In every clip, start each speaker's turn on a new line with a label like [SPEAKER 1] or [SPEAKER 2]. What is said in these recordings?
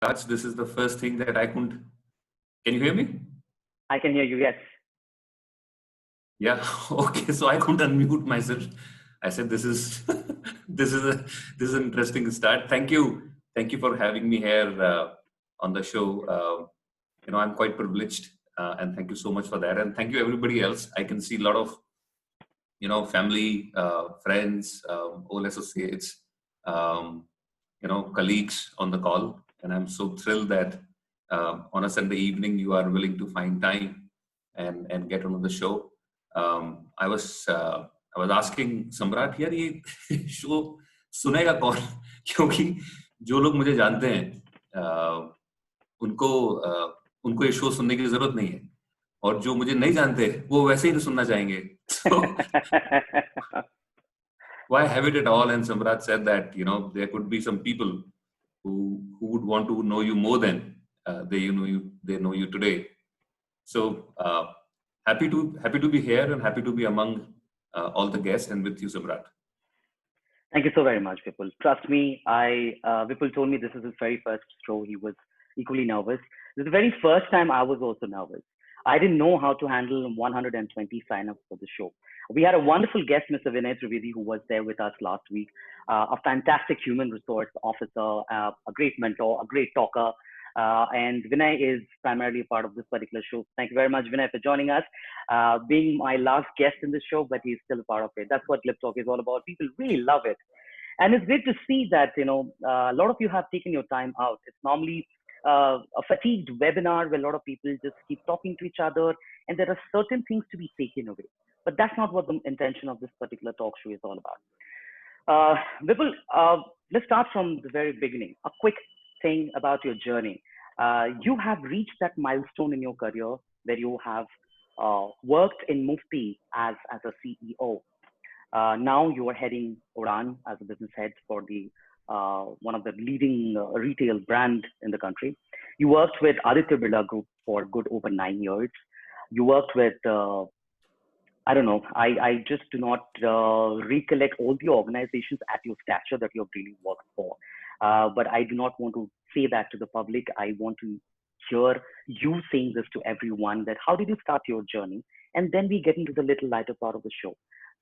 [SPEAKER 1] starts, this is the first thing that I couldn't. Can you hear me?
[SPEAKER 2] I can hear you, yes.
[SPEAKER 1] Yeah. Okay. So I couldn't unmute myself. I said, "This is this is an interesting start." Thank you for having me here on the show. I'm quite privileged, and thank you so much for that. And thank you everybody else. I can see a lot of family, friends, old associates, colleagues on the call, and I'm so thrilled that on a Sunday evening you are willing to find time and get on the show. I was asking सम्राट यार ये show सुनेगा कौन क्योंकि जो लोग मुझे जानते हैं उनको ये शो सुनने की जरूरत नहीं है और जो मुझे नहीं जानते वो वैसे ही तो सुनना चाहेंगे. So why have it at all? And Samrat said that there could be some people who would want to know you more than they know you today. So happy to be here and happy to be among all the guests and with you, Samrat.
[SPEAKER 2] Thank you so very much, Vipul. Trust me, Vipul told me this is his very first show. He was equally nervous. This is the very first time I was also nervous. I didn't know how to handle 120 sign-ups for the show. We had a wonderful guest, Mr. Vinay Trivedi, who was there with us last week. A fantastic human resource officer, a great mentor, a great talker. And Vinay is primarily part of this particular show. Thank you very much, Vinay, for joining us. Being my last guest in the show, but he's still a part of it. That's what GLIBTALK is all about. People really love it. And it's great to see that, a lot of you have taken your time out. It's normally a fatigued webinar where a lot of people just keep talking to each other and there are certain things to be taken away. But that's not what the intention of this particular talk show is all about. Vipul, let's start from the very beginning. A quick thing about your journey. You have reached that milestone in your career where you have worked in Mufti as a CEO. Now you are heading Udan as a business head for the one of the leading retail brand in the country. You worked with Aditya Birla Group for good over 9 years. You worked with, I don't know, I just do not recollect all the organizations at your stature that you've really worked for. But I do not want to say that to the public. I want to hear you saying this to everyone, that how did you start your journey? And then we get into the little lighter part of the show.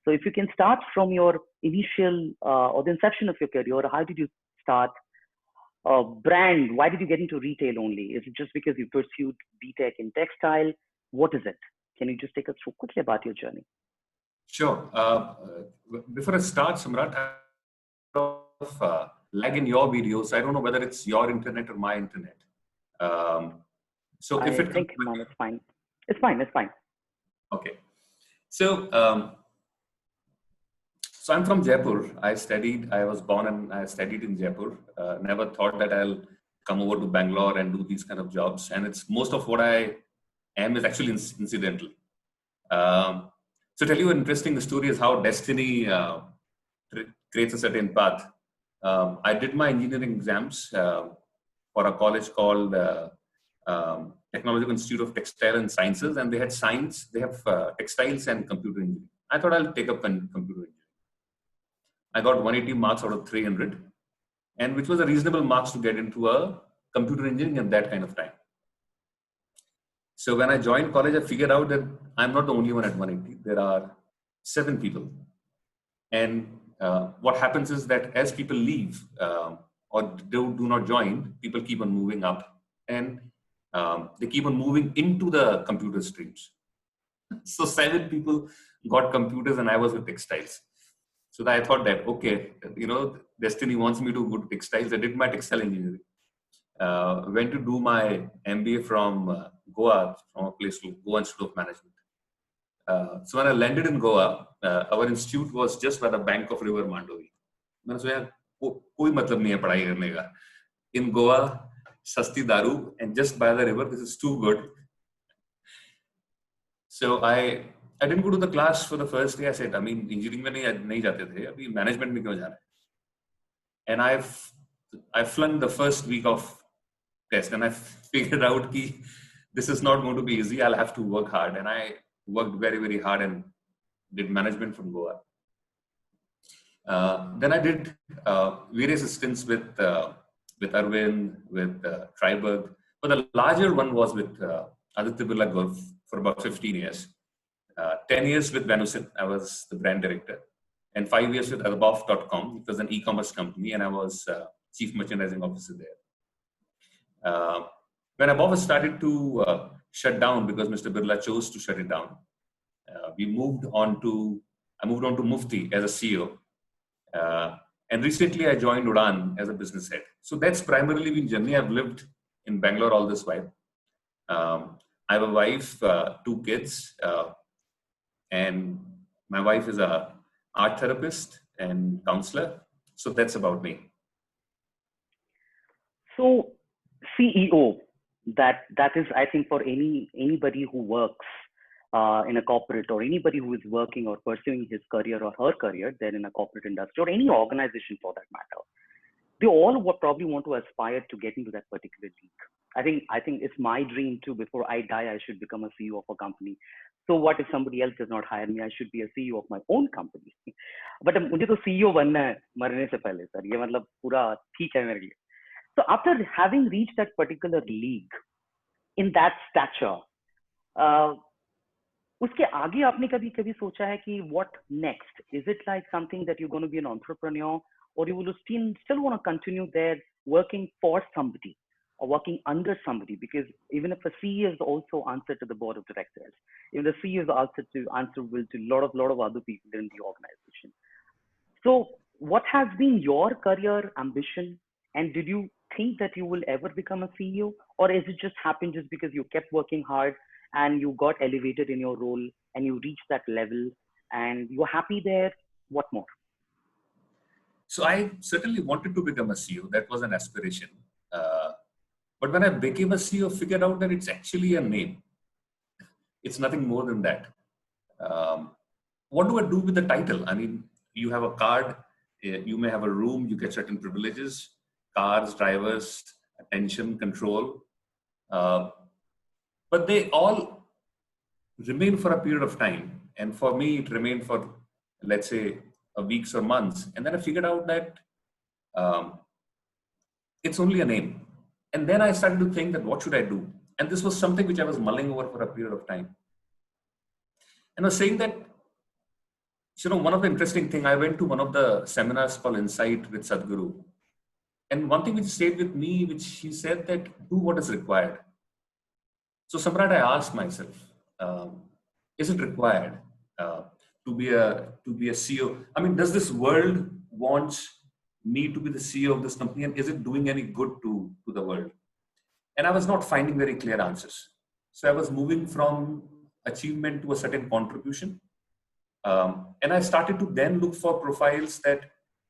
[SPEAKER 2] So if you can start from your initial or the inception of your career, how did you start brand? Why did you get into retail only? Is it just because you pursued BTech in textile? What is it? Can you just take us through quickly about your journey?
[SPEAKER 1] Sure. Before I start, Samrat, I have lag in your video, so I don't know whether it's your internet or my internet. So if
[SPEAKER 2] I think mine is fine. It's fine. It's fine.
[SPEAKER 1] Okay. So I'm from Jaipur. I was born and I studied in Jaipur. Never thought that I'll come over to Bangalore and do these kind of jobs. And it's most of what I am is actually incidental. So tell you an interesting story is how destiny creates a certain path. I did my engineering exams for a college called Technological Institute of Textile and Sciences, and they had science. They have textiles and computer engineering. I thought I'll take up computer engineering. I got 180 marks out of 300, and which was a reasonable marks to get into a computer engineering at that kind of time. So when I joined college, I figured out that I'm not the only one at 180. There are 7 people, and what happens is that as people leave or do not join, people keep on moving up, and they keep on moving into the computer streams. So 7 people got computers, and I was with textiles. So I thought that, okay, destiny wants me to go to textiles. I did my textile engineering. Went to do my MBA from Goa, from a place called Goa Institute of Management. So when I landed in Goa, our institute was just by the bank of River Mandovi. So कोई मतलब नहीं है पढ़ाई करने का. In Goa, सस्ती दारू and just by the river, this is too good. So I didn't go to the class for the first day. I said, I mean, engineering में नहीं जाते थे, अभी management में क्यों जा रहे हैं? And I flung the first week of test, and I figured out that this is not going to be easy. I'll have to work hard, and I worked very, very hard and did management from Goa. Then I did various stints with with Arvind, with Triberg. But the larger one was with Aditya Birla Gulf for about 15 years. 10 years with Vanusin, I was the brand director. And 5 years with Above.com. It was an e-commerce company, and I was chief merchandising officer there. When Above started to shut down because Mr. Birla chose to shut it down, I moved on to Mufti as a CEO. And recently I joined Udaan as a business head. So that's primarily been journey. I've lived in Bangalore all this while. I have a wife, 2 kids, and my wife is a art therapist and counselor. So that's about me.
[SPEAKER 2] So CEO, that is, I think, for anybody who works in a corporate, or anybody who is working or pursuing his career or her career then in a corporate industry or any organization for that matter, they all would probably want to aspire to get into that particular league. I think it's my dream too. Before I die, I should become a CEO of a company. So what if somebody else does not hire me? I should be a CEO of my own company. But मुझे तो CEO बनना है मरने से पहले sir. ये मतलब पूरा ठीक है मेरे लिए. So after having reached that particular league in that stature, उसके आगे आपने कभी सोचा है कि what next? Is it like something that you're going to be an entrepreneur, or you will still want to continue there working for somebody or working under somebody? Because even if a CEO is also answer to the board of directors, even the CEO is also answerable to a lot of other people in the organization. So what has been your career ambition, and did you think that you will ever become a CEO, or is it just happened just because you kept working hard and you got elevated in your role and you reached that level and you're happy there? What more?
[SPEAKER 1] So I certainly wanted to become a CEO. That was an aspiration. But when I became a CEO, I figured out that it's actually a name. It's nothing more than that. What do I do with the title? I mean, you have a card, you may have a room, you get certain privileges, cars, drivers, attention, control. But they all remain for a period of time. And for me, it remained for, let's say, weeks or months. And then I figured out that it's only a name. And then I started to think that what should I do? And this was something which I was mulling over for a period of time. And I was saying that, one of the interesting things, I went to one of the seminars called Insight with Sadhguru. And one thing which stayed with me, which he said that do what is required. So Samrat, I asked myself, is it required to be a CEO? I mean, does this world want me to be the CEO of this company, and is it doing any good to the world? And I was not finding very clear answers. So I was moving from achievement to a certain contribution. And I started to then look for profiles that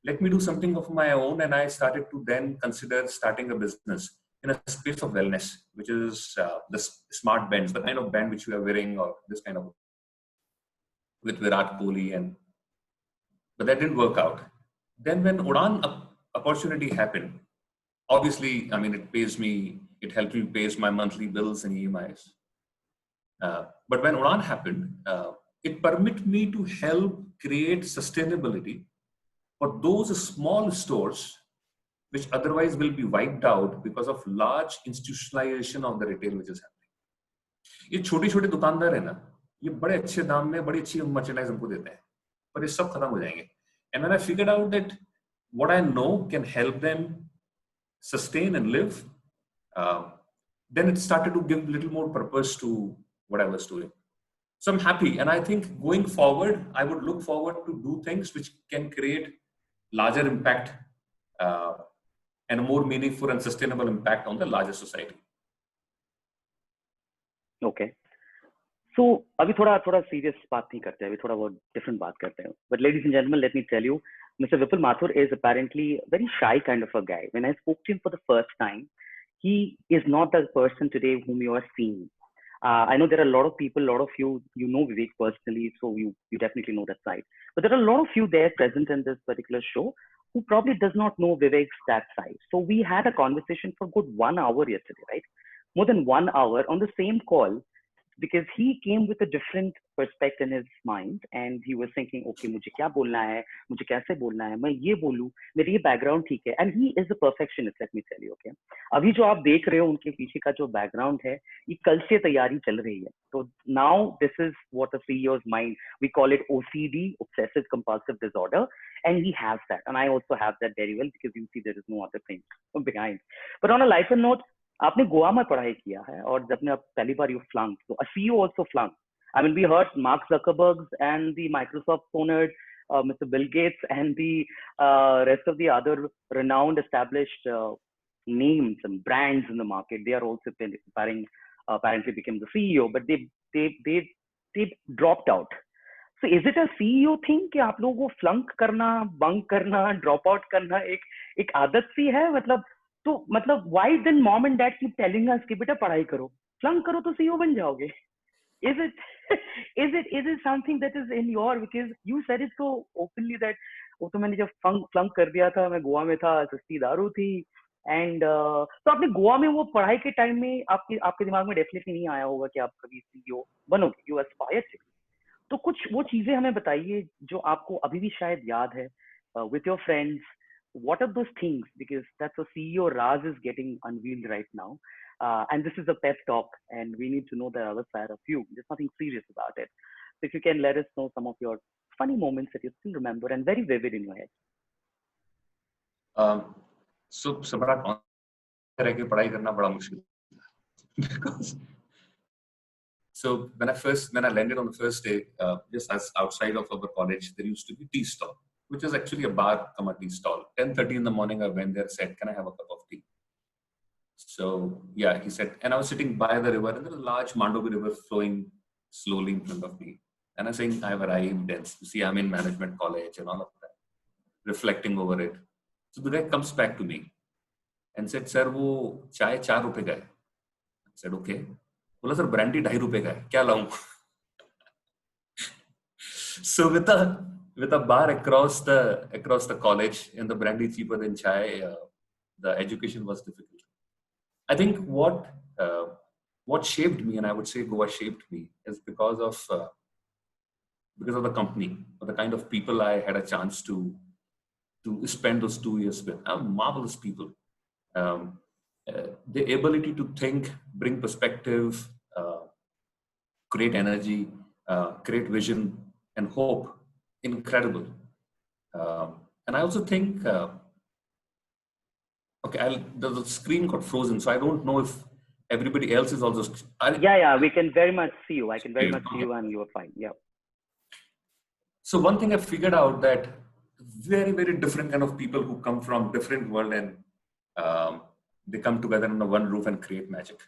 [SPEAKER 1] let me do something of my own. And I started to then consider starting a business in a space of wellness, which is the smart bands, the kind of band which we are wearing, or this kind of with Virat Kohli. But that didn't work out. Then when Udaan opportunity happened, obviously, I mean, it helped me pay my monthly bills and EMIs. But when Udaan happened, it permitted me to help create sustainability for those small stores which otherwise will be wiped out because of large institutionalization of the retail which is happening. ये छोटे-छोटे दुकानदार है ना, ये बड़े अच्छे दाम में बड़ी अच्छी merchandise हमको देते हैं, पर ये सब खत्म हो जाएंगे. And when I figured out that what I know can help them sustain and live, then it started to give a little more purpose to what I was doing. So I'm happy. And I think going forward, I would look forward to do things which can create larger impact and a more meaningful and sustainable impact on the larger society.
[SPEAKER 2] Okay. So अभी थोड़ा serious बात नहीं करते हैं, अभी थोड़ा बहुत different बात करते हैं. But ladies and gentlemen, let me tell you, Mr. Vipul Mathur is apparently a very shy kind of a guy. When I spoke to him for the first time, he is not the person today whom you are seeing. I know there are a lot of people, a lot of you know Vivek personally, so you definitely know that side. But there are a lot of you there present in this particular show who probably does not know Vivek's that side. So we had a conversation for good 1 hour yesterday, right? More than 1 hour on the same call, because he came with a different perspective in his mind, and he was thinking, okay, मुझे क्या बोलना है, मुझे कैसे बोलना है, मैं ये बोलूँ, मेरी ये background ठीक है, and he is a perfectionist, let me tell you, okay. अभी जो आप देख रहे हो उनके पीछे का जो background है, ये कल से तैयारी चल रही है. So now this is what a CEO's mind, we call it OCD, obsessive compulsive disorder, and he has that, and I also have that very well, because you see there is no other thing behind. But on a lighter note, आपने गोवा में पढ़ाई किया है, और जब ने पहली बार you flunked, so a CEO also flunked. I mean, we heard Mark Zuckerberg and the Microsoft owner, Mr. Bill Gates, and the rest of the other renowned established names and brands in the market. They are also apparently became the CEO, but they dropped out. So is it a CEO thing कि आप लोगों को flunk करना, bunk करना, drop out करना एक आदत सी है? मतलब why didn't mom and dad keep telling us कि बेटा पढ़ाई करो, flunk करो तो CEO बन जाओगे? Is it something that is in your, because you said it so openly that वो तो मैंने जब flunk कर दिया था, मैं गोवा में था, सस्ती दारू थी, and तो आपने गोवा में वो पढ़ाई के टाइम में आपके दिमाग में डेफिनेटली नहीं आया होगा कि आप कभी CEO बनोगे, you aspire to. तो कुछ वो चीजें हमें बताइए जो आपको अभी भी शायद याद है, with your friends. What are those things? Because that's a CEO Raz is getting unveiled right now. And this is a pep talk, and we need to know the other side of you. There's nothing serious about it. So if you can let us know some of your funny moments that you still remember and very vivid in your head.
[SPEAKER 1] So Samrat, on रह के पढ़ाई करना बड़ा मुश्किल because so when I landed on the first day, just as outside of our college, there used to be tea stall, which is actually a bar come a tea stall. 10:30 in the morning, I went there, said, "Can I have a cup of tea?" So yeah, he said, and I was sitting by the river, and there was a large Mandovi river flowing slowly in front of me. And I was saying, I've arrived, and you see, I'm in management college and all of that, reflecting over it. So the guy comes back to me and said, "Sir, वो चाय 4 रुपए का है." I said, "Okay." बोला, "sir brandy 2.5 रुपए का है, क्या लाऊं?" So with a bar across the college and the brandy cheaper than chai, the education was difficult. I think what shaped me, and I would say Goa shaped me, is because of the company, or the kind of people I had a chance to spend those 2 years with. Marvelous people. The ability to think, bring perspective, create energy, create vision and hope, incredible. And I also think, okay, the screen got frozen, so I don't know if everybody else is also.
[SPEAKER 2] Yeah, we can very much see you. I can very much see you, and you are fine. Yeah.
[SPEAKER 1] So one thing I figured out, that very, very different kind of people who come from different world, and they come together under one roof and create magic.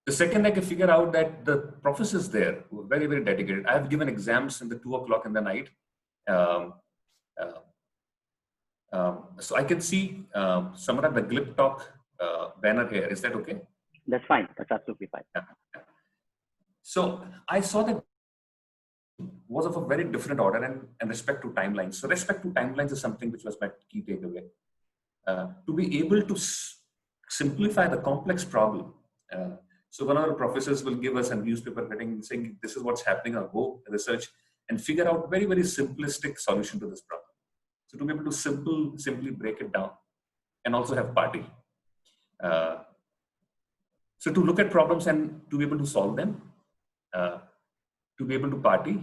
[SPEAKER 1] The second, I can figure out that the professors there were very, very dedicated. I have given exams in the 2 o'clock in the night. So I can see somewhere the GLIBTALK banner here. Is that okay?
[SPEAKER 2] That's fine. That's absolutely fine.
[SPEAKER 1] Yeah. So I saw that was of a very different order and respect to timelines. So respect to timelines is something which was my key takeaway. To be able to simplify the complex problem. So one of our professors will give us a newspaper cutting saying, "This is what's happening," or go research and figure out very, very simplistic solution to this problem. So to be able to simply break it down and also have party. So to look at problems and to be able to solve them, to be able to party,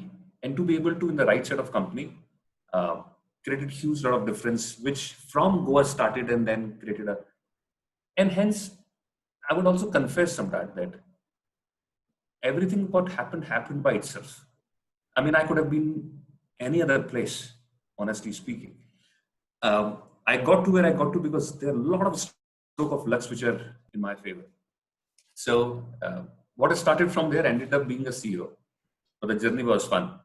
[SPEAKER 1] and to be able to, in the right set of company, created huge lot of difference, which from Goa started and then created a, and hence I would also confess somewhat that everything what happened by itself. I mean, I could have been any other place, honestly speaking. I got to where I got to because there are a lot of stroke of lucks which are in my favor. So what I started from there ended up being a CEO. But the journey was fun.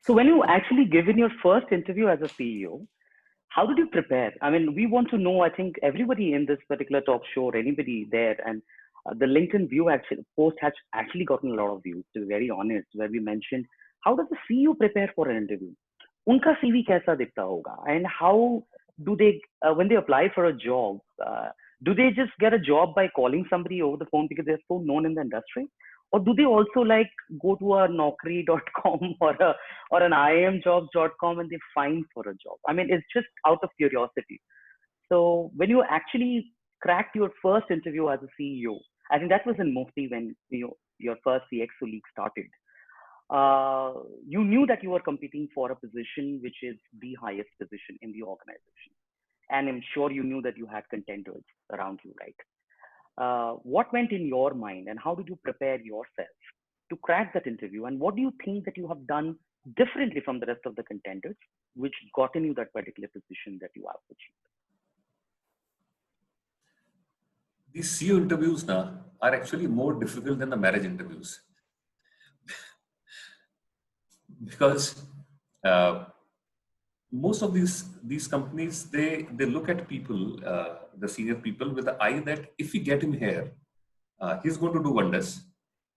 [SPEAKER 2] So when you actually given your first interview as a CEO, how did you prepare? I mean, we want to know, I think everybody in this particular talk show, or anybody there, and the LinkedIn post has actually gotten a lot of views, to be very honest, where we mentioned, how does the CEO prepare for an interview? Unka CV kaisa dikhta hoga? And how do they, when they apply for a job, do they just get a job by calling somebody over the phone because they're so known in the industry? or do they also like go to a naukri.com or an imjobs.com and they find for a job? I mean, it's just out of curiosity. So when you actually cracked your first interview as a CEO, I think that was in Mufti when your first CXO league started. You knew that you were competing for a position which is the highest position in the organization, and I'm sure you knew that you had contenders around you, right? What went in your mind, and how did you prepare yourself to crack that interview? And what do you think that you have done differently from the rest of the contenders, which gotten you that particular position that you have achieved?
[SPEAKER 1] These CEO interviews now are actually more difficult than the marriage interviews because most of these companies they look at people, the senior people, with the eye that if we get him here, he's going to do wonders,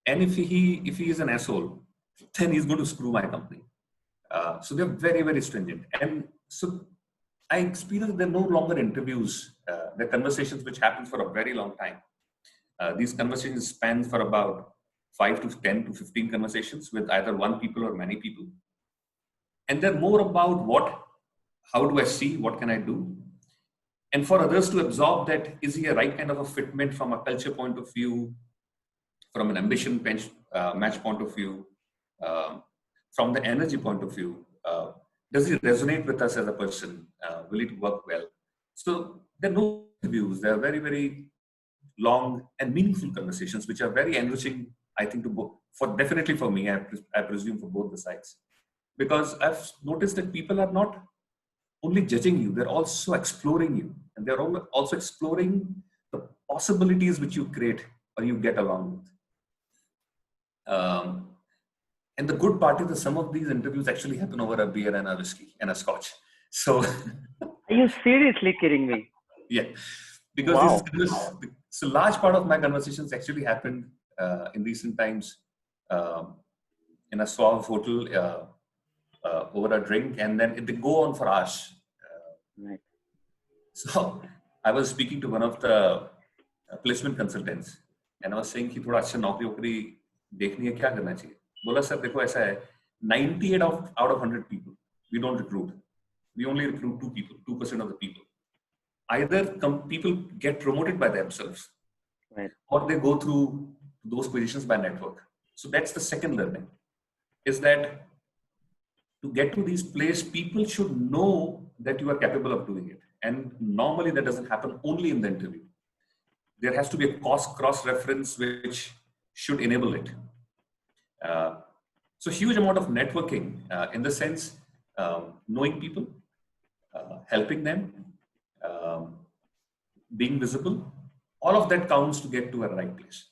[SPEAKER 1] and if he is an asshole, then he's going to screw my company. So they're very, very stringent, and so I experienced they're no longer interviews. They're conversations which happen for a very long time. These conversations span for about 5 to 10 to 15 conversations with either one people or many people. And they're more about how do I see, what can I do? And for others to absorb that, is he a right kind of a fitment from a culture point of view, from an ambition match point of view, from the energy point of view? Does he resonate with us as a person? Will it work well? So there are no interviews. They are very, very long and meaningful conversations, which are very enriching, I think, definitely for me, I presume for both the sides. Because I've noticed that people are not only judging you, they're also exploring you. And they're also exploring the possibilities which you create or you get along with. And the good part is that some of these interviews actually happen over a beer and a whiskey and a scotch. So,
[SPEAKER 2] are you seriously kidding me?
[SPEAKER 1] Yeah, because so large part of my conversations actually happened in recent times in a suave hotel over a drink, and then they go on for hours.
[SPEAKER 2] Right.
[SPEAKER 1] So I was speaking to one of the placement consultants, and I was saying कि थोड़ा अच्छा नौकरी वोकरी देखनी है, क्या करना चाहिए? बोला सर देखो ऐसा है, 98 out of 100 people we don't recruit. We only recruit 2% of the people. Either people get promoted by themselves,
[SPEAKER 2] right,
[SPEAKER 1] or they go through those positions by network. So that's the second learning, is that to get to these places, people should know that you are capable of doing it. And normally that doesn't happen only in the interview. There has to be a cross-reference which should enable it. So huge amount of networking in the sense, knowing people, helping them, being visible, all of that counts to get to a right place.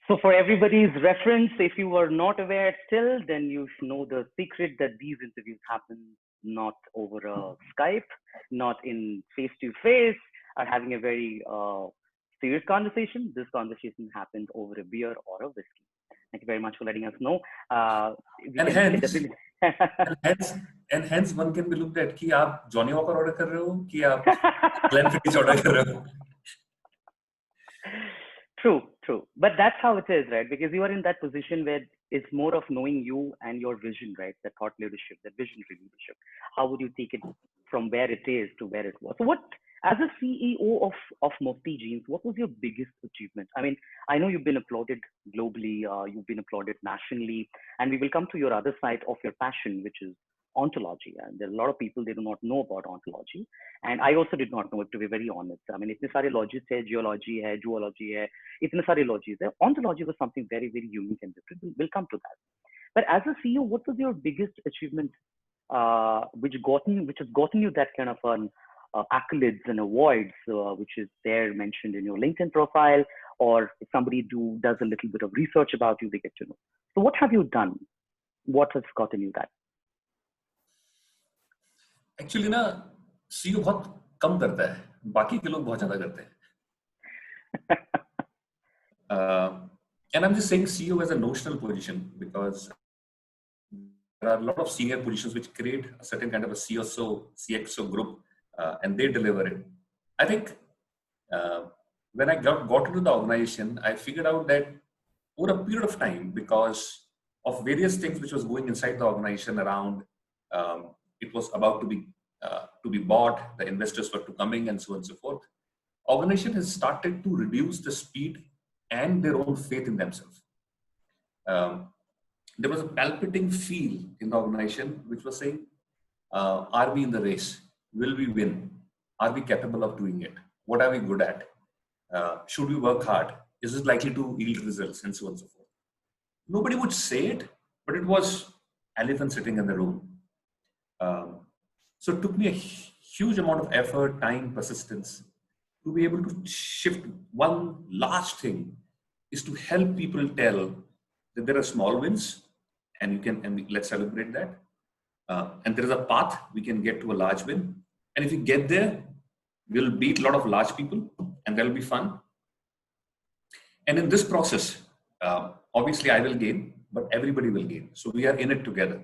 [SPEAKER 2] So for everybody's reference, if you were not aware still, then you should know the secret that these interviews happen not over a Skype, not in face-to-face, or having a very serious conversation. This conversation happens over a beer or a whiskey. Thank you very much for letting us know.
[SPEAKER 1] And hence one can be looked at कि आप Johnny Walker order कर रहे हो कि आप Glenfiddich order कर रहे हो.
[SPEAKER 2] True. But that's how it is, right? Because you are in that position where it's more of knowing you and your vision, right? The thought leadership, the visionary leadership. How would you take it from where it is to where it was? So what, as a CEO of Mufti Jeans, what was your biggest achievement? I mean, I know you've been applauded globally, you've been applauded nationally, and we will come to your other side of your passion, which is ontology. And there are a lot of people, they do not know about ontology. And I also did not know it, to be very honest. I mean, itne sare logies hai, geology hai, zoology hai, itne sare logies hai. Ontology was something very, very unique and different. We'll come to that. But as a CEO, what was your biggest achievement which has gotten you that kind of an accolades and awards, which is there mentioned in your LinkedIn profile, or if somebody does a little bit of research about you, they get to know. So what have you done? What has gotten you that?
[SPEAKER 1] Actually ना CEO बहुत कम करता है, बाकी के लोग बहुत ज़्यादा करते हैं. And I'm just saying CEO as a notional position because there are a lot of senior positions which create a certain kind of a CXO group, and they deliver it. I think when I got into the organization, I figured out that over a period of time, because of various things which was going inside the organization around, it was about to be bought, the investors were to coming, and so on and so forth. Organization has started to reduce the speed and their own faith in themselves. There was a palpitating feel in the organization which was saying, are we in the race? Will we win? Are we capable of doing it? What are we good at? Should we work hard? Is it likely to yield results? And so on and so forth. Nobody would say it, but it was elephant sitting in the room. So it took me a huge amount of effort, time, persistence to be able to shift. One large thing is to help people tell that there are small wins, and you can, and let's celebrate that. And there is a path we can get to a large win. And if we get there, we'll beat a lot of large people, and that'll be fun. And in this process, obviously I will gain, but everybody will gain. So we are in it together.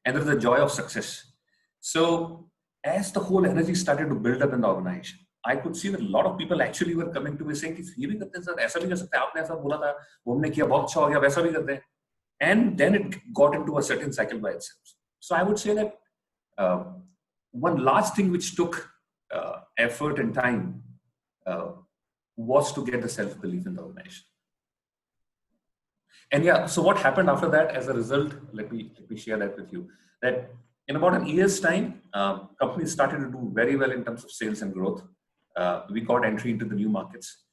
[SPEAKER 1] And there's the joy of success. So as the whole energy started to build up in the organization, I could see that a lot of people actually were coming to me saying, "ये भी करते हैं sir, ऐसा भी कर सकते हैं, आपने ऐसा बोला था, वो हमने किया, बहुत अच्छा हो गया, वैसा भी करते हैं." And then it got into a certain cycle by itself. So I would say that one large thing which took effort and time was to get the self-belief in the organization. And yeah, so what happened after that as a result, let me share that with you, that in about a year's time, companies started to do very well in terms of sales and growth. We got entry into the new markets.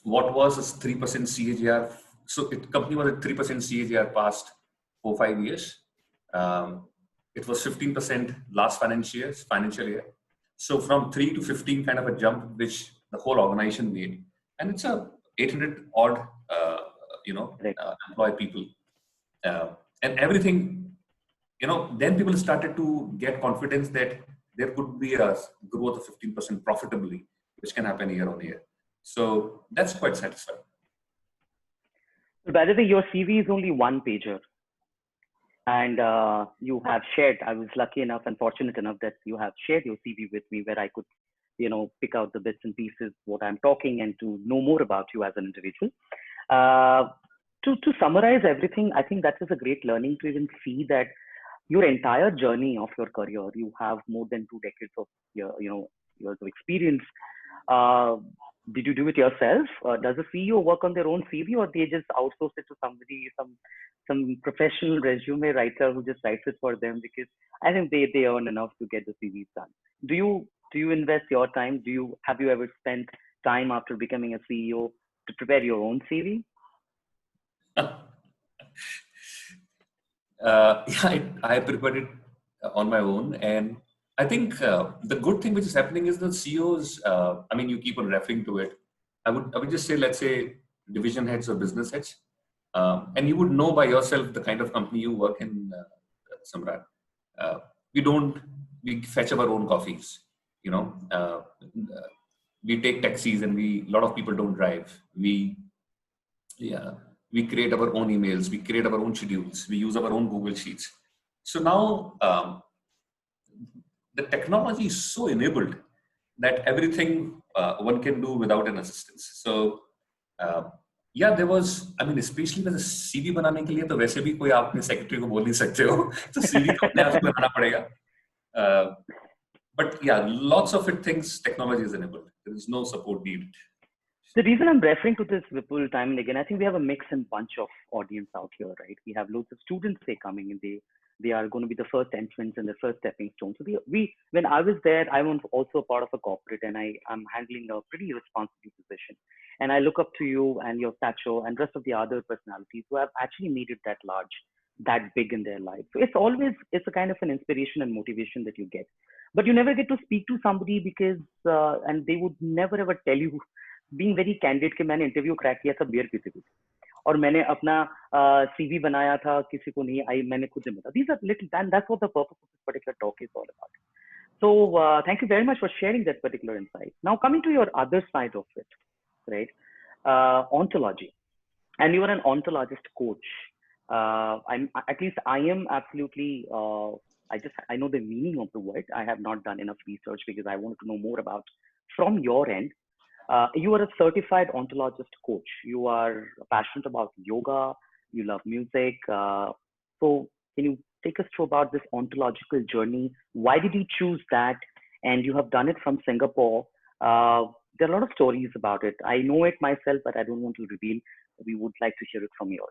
[SPEAKER 1] What was a 3% CAGR? So company was at 3% CAGR past 4-5 years. It was 15% last financial year. So from 3 to 15 kind of a jump, which the whole organization made. And it's a 800 odd, employ people. And everything, then people started to get confidence that there could be a growth of 15% profitably, which can happen year on year. So that's quite satisfying.
[SPEAKER 2] By the way, your CV is only one pager. And you have shared, I was lucky enough and fortunate enough that you have shared your CV with me, where I could, pick out the bits and pieces, what I'm talking, and to know more about you as an individual. To summarize everything, I think that is a great learning to even see that your entire journey of your career, you have more than 2 decades of years of experience. Did you do it yourself? Does a CEO work on their own CV, or they just outsource it to somebody, some professional resume writer who just writes it for them? Because I think they earn enough to get the CVs done. Do you invest your time? Have you ever spent time after becoming a CEO to prepare your own CV?
[SPEAKER 1] I prepared it on my own, and I think the good thing which is happening is the CEOs. You keep on referring to it. I would just say, let's say, division heads or business heads, and you would know by yourself the kind of company you work in, Samrat. We fetch our own coffees. We take taxis, and a lot of people don't drive. We create our own emails. We create our own schedules. We use our own Google Sheets. So now the technology is so enabled that everything one can do without an assistance. So there was, especially with the CV बनाने के लिए तो वैसे भी कोई आपने secretary को बोल नहीं सकते हो, तो CV तो अपने आप ही बनाना पड़ेगा. But lots of things technology is enabled. There is no support needed.
[SPEAKER 2] The reason I'm referring to this, Vipul, time and again, I think we have a mix and bunch of audience out here, right? We have loads of students coming in. They are going to be the first entrants and the first stepping stones. So when I was there, I was also a part of a corporate, and I'm handling a pretty responsible position. And I look up to you and your stature and rest of the other personalities who have actually made it that large, that big in their life. So it's a kind of an inspiration and motivation that you get. But you never get to speak to somebody because, and they would never ever tell you, being very candid, कि मैंने interview crack किया था beer पीते पीते, और मैंने अपना CV बनाया था, किसी को नहीं आई, मैंने खुद ने बताया. These are little, and that's what the purpose of this particular talk is all about. So thank you very much for sharing that particular insight. Now coming to your other side of it, right? Ontology, and you are an ontologist coach. I am absolutely. I know the meaning of the word. I have not done enough research because I wanted to know more about from your end. You are a certified ontologist coach. You are passionate about yoga. You love music. So can you take us through about this ontological journey? Why did you choose that? And you have done it from Singapore. There are a lot of stories about it. I know it myself, but I don't want to reveal. We would like to hear it from you.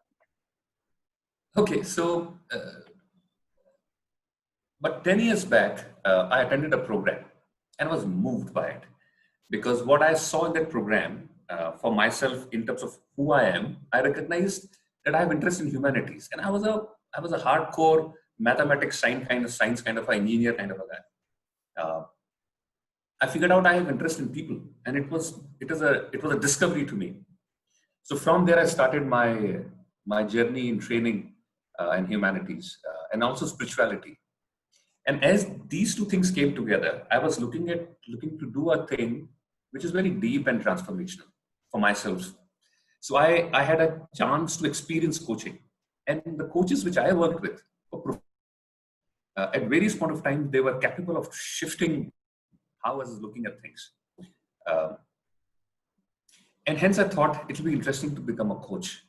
[SPEAKER 1] Okay, so, but 10 years back, I attended a program and was moved by it because what I saw in that program for myself in terms of who I am, I recognized that I have interest in humanities, and I was a hardcore mathematics, science kind of an engineer kind of a guy. I figured out I have interest in people, and it was a discovery to me. So from there, I started my journey in training in humanities and also spirituality. And as these two things came together, I was looking to do a thing which is very deep and transformational for myself. So I had a chance to experience coaching, and the coaches which I worked with at various point of time, they were capable of shifting how I was looking at things. Um, and hence I thought it will be interesting to become a coach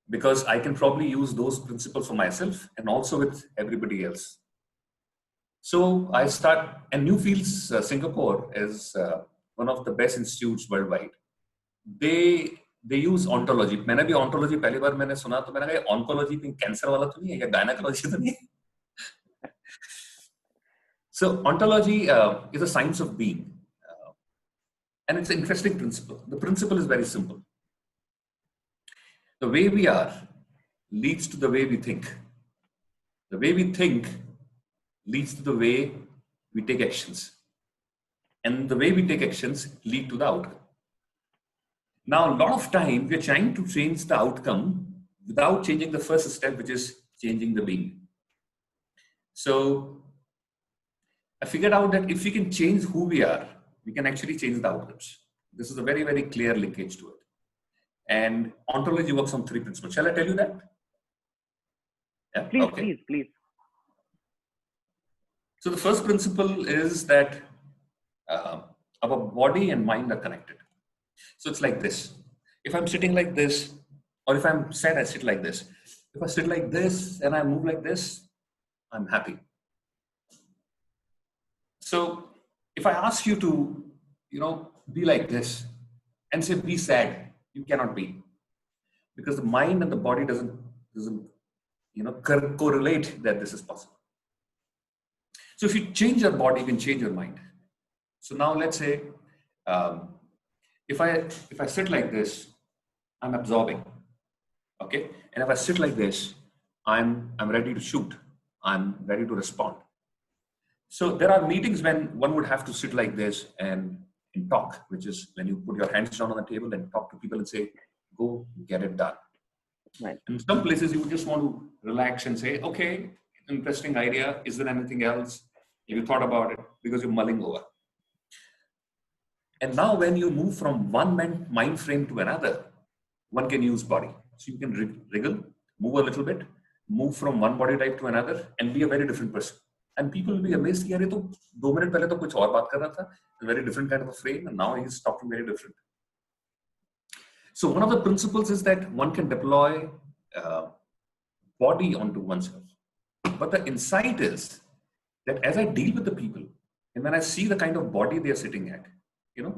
[SPEAKER 1] because I can probably use those principles for myself and also with everybody else. So I start, and Newfields, Singapore is one of the best institutes worldwide. They use ontology. मैंने भी ontology पहली बार मैंने सुना तो मैंने कहा oncology कहीं cancer वाला तो नहीं है या gynecology तो नहीं है. So ontology is a science of being, and it's an interesting principle. The principle is very simple. The way we are leads to the way we think. The way we think leads to the way we take actions. And the way we take actions lead to the outcome. Now, a lot of time we're trying to change the outcome without changing the first step, which is changing the being. So I figured out that if we can change who we are, we can actually change the outcomes. This is a very, very clear linkage to it. And ontology works on three principles. Shall I tell you that? Yeah?
[SPEAKER 2] Please,
[SPEAKER 1] okay.
[SPEAKER 2] please.
[SPEAKER 1] So the first principle is that our body and mind are connected. So it's like this. If I'm sitting like this, or if I'm sad, I sit like this. If I sit like this and I move like this, I'm happy. So if I ask you to, be like this and say be sad, you cannot be, because the mind and the body doesn't correlate that this is possible. So if you change your body, you can change your mind. So now let's say if I sit like this, I'm absorbing, okay, and if I sit like this, I'm ready to shoot, I'm ready to respond. So there are meetings when one would have to sit like this and talk, which is when you put your hands down on the table and talk to people and say, go get it done.
[SPEAKER 2] Right.
[SPEAKER 1] In some places, you would just want to relax and say, okay, interesting idea. Is there anything else? Have you thought about it? Because you're mulling over. And now when you move from one mind frame to another, one can use body. So you can wriggle, move a little bit, move from one body type to another and be a very different person. And people will be amazed, कि अरे तो 2 minutes पहले तो कुछ और बात कर रहा था, a very different kind of a frame, and now he's talking very different. So one of the principles is that one can deploy body onto oneself. But the insight is that as I deal with the people, and when I see the kind of body they're sitting at,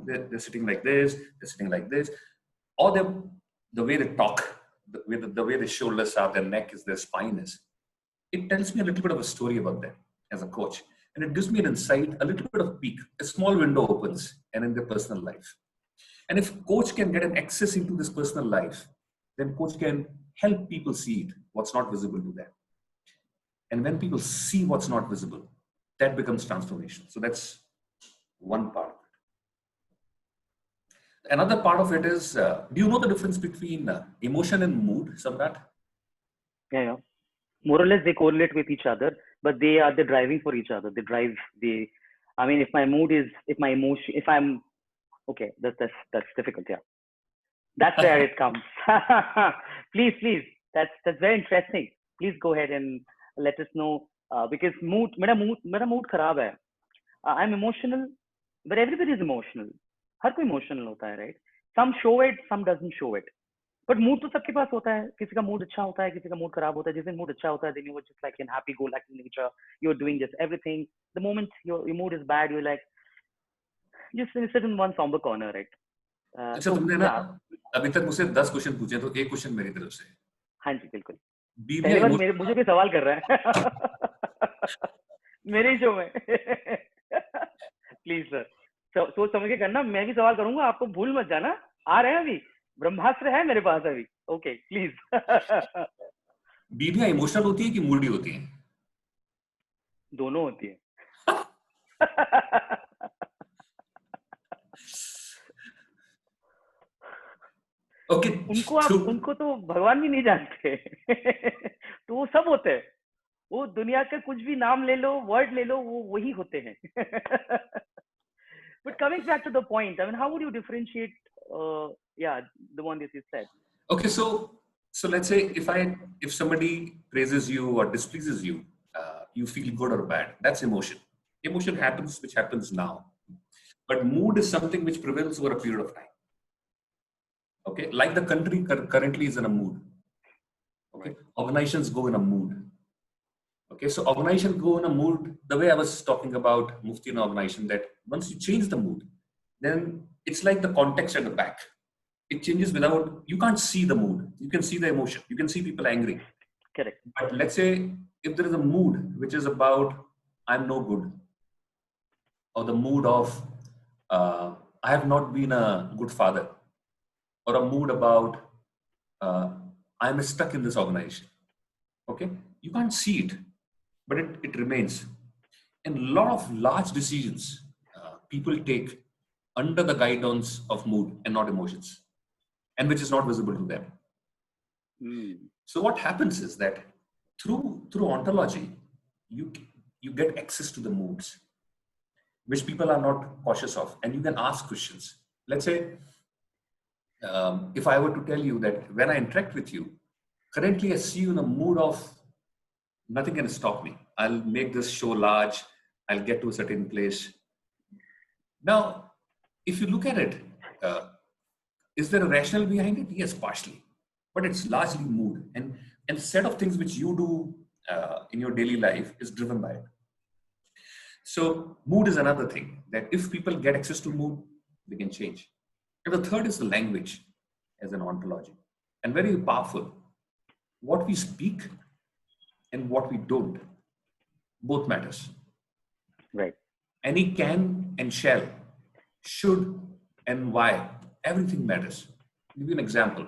[SPEAKER 1] they're sitting like this, they're sitting like this, or the way they talk, the way their shoulders are, their neck is, their spine is, it tells me a little bit of a story about them as a coach. And it gives me an insight, a little bit of peek, a small window opens and in their personal life. And if coach can get an access into this personal life, then coach can help people see it, what's not visible to them. And when people see what's not visible, that becomes transformation. So that's one part of it. Another part of it is, do you know the difference between emotion and mood, Samrat?
[SPEAKER 2] Yeah. More or less they correlate with each other, but they are the driving for each other. I mean, if my mood is, if my emotion, if I'm, okay, that's difficult. Yeah. That's where it comes. Please. That's very interesting. Please go ahead and let us know, because मेरा mood खराब है. I'm emotional, but everybody is emotional. हर कोई emotional होता है, right? Some show it, some doesn't show it, but mood तो सबके पास होता है. किसी का मूड अच्छा होता है, किसी का मूड खराब होता है. जिस दिन मूड अच्छा होता है, then you were just like in happy go lucky nature, you're doing just everything. The moment your mood is bad, you're like just sit in one somber corner, right?
[SPEAKER 1] अच्छा,
[SPEAKER 2] So
[SPEAKER 1] तुमने ना
[SPEAKER 2] yeah,
[SPEAKER 1] अभी तक मुझसे 10 question पूछे, तो एक question मेरी तरफ से.
[SPEAKER 2] हाँ जी बिल्कुल.
[SPEAKER 1] बीवियां
[SPEAKER 2] पहली बार
[SPEAKER 1] इमोशनल.
[SPEAKER 2] मुझे कोई सवाल कर रहा है मेरे ही शो में. प्लीज सर, सोच समझ के करना. मैं भी सवाल करूंगा, आपको भूल मत जाना. आ रहे हैं अभी, ब्रह्मास्त्र है मेरे पास अभी. Okay please.
[SPEAKER 1] बीवियां इमोशनल होती है कि मूडी होती है?
[SPEAKER 2] दोनों होती है.
[SPEAKER 1] ओके. तो
[SPEAKER 2] उनको तो भगवान भी नहीं जानते. तो वो सब होते हैं. वो दुनिया का कुछ भी नाम ले लो, वर्ड ले लो, वो वही होते हैं. But coming back to the point, I mean, how would you differentiate? Yeah, the one that you said.
[SPEAKER 1] okay, so let's say if somebody praises you or displeases you, you feel good or bad. That's emotion. Emotion happens, which happens now. But mood is something which prevails over a period of time. Okay, like the country currently is in a mood. Okay,
[SPEAKER 2] Right.
[SPEAKER 1] organizations go in a mood. Okay, so organizations go in a mood. The way I was talking about Mufti and organization, that once you change the mood, then it's like the context at the back. It changes without, you can't see the mood. You can see the emotion. You can see people angry.
[SPEAKER 2] Correct.
[SPEAKER 1] But let's say if there is a mood which is about, I'm no good, or the mood of, I have not been a good father, or a mood about, I'm stuck in this organization. Okay, you can't see it, but it remains. And a lot of large decisions people take under the guidance of mood and not emotions, and which is not visible to them.
[SPEAKER 2] Mm.
[SPEAKER 1] So what happens is that through ontology, you you get access to the moods, which people are not cautious of, and you can ask questions. Let's say, if I were to tell you that when I interact with you, currently I see you in a mood of nothing can stop me. I'll make this show large. I'll get to a certain place. Now, if you look at it, is there a rationale behind it? Yes, partially, but it's largely mood, and set of things which you do in your daily life is driven by it. So mood is another thing that if people get access to mood, they can change. And the third is the language as an ontology, and very powerful. What we speak and what we don't, both matters.
[SPEAKER 2] Right.
[SPEAKER 1] Any can and shall, should and why, everything matters. I'll give you an example.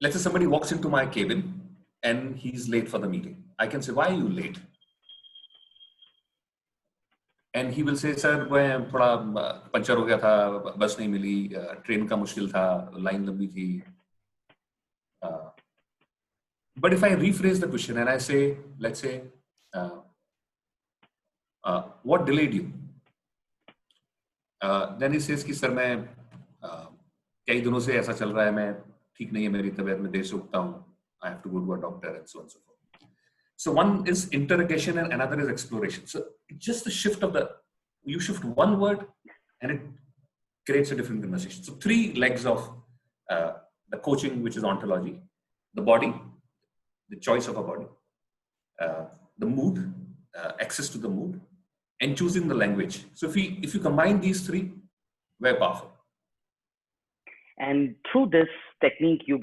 [SPEAKER 1] Let's say somebody walks into my cabin and he's late for the meeting. I can say, why are you late? And he will say, sir, मैं थोड़ा puncture हो गया था, बस नहीं मिली, train का मुश्किल था, लाइन लंबी थी. But if I rephrase the question and I say, let's say, what delayed you? Then he says कि सर मैं कई दिनों से ऐसा चल रहा है, मैं ठीक नहीं है, मेरी तबीयत में देर से उठता हूँ. I have to go to a doctor and so on and so forth. So one is interrogation and another is exploration. So it's just the shift of you shift one word and it creates a different conversation. So three legs of the coaching, which is ontology: the body, the choice of a body, the mood, access to the mood, and choosing the language. So if you combine these three, very powerful.
[SPEAKER 2] And through this technique, you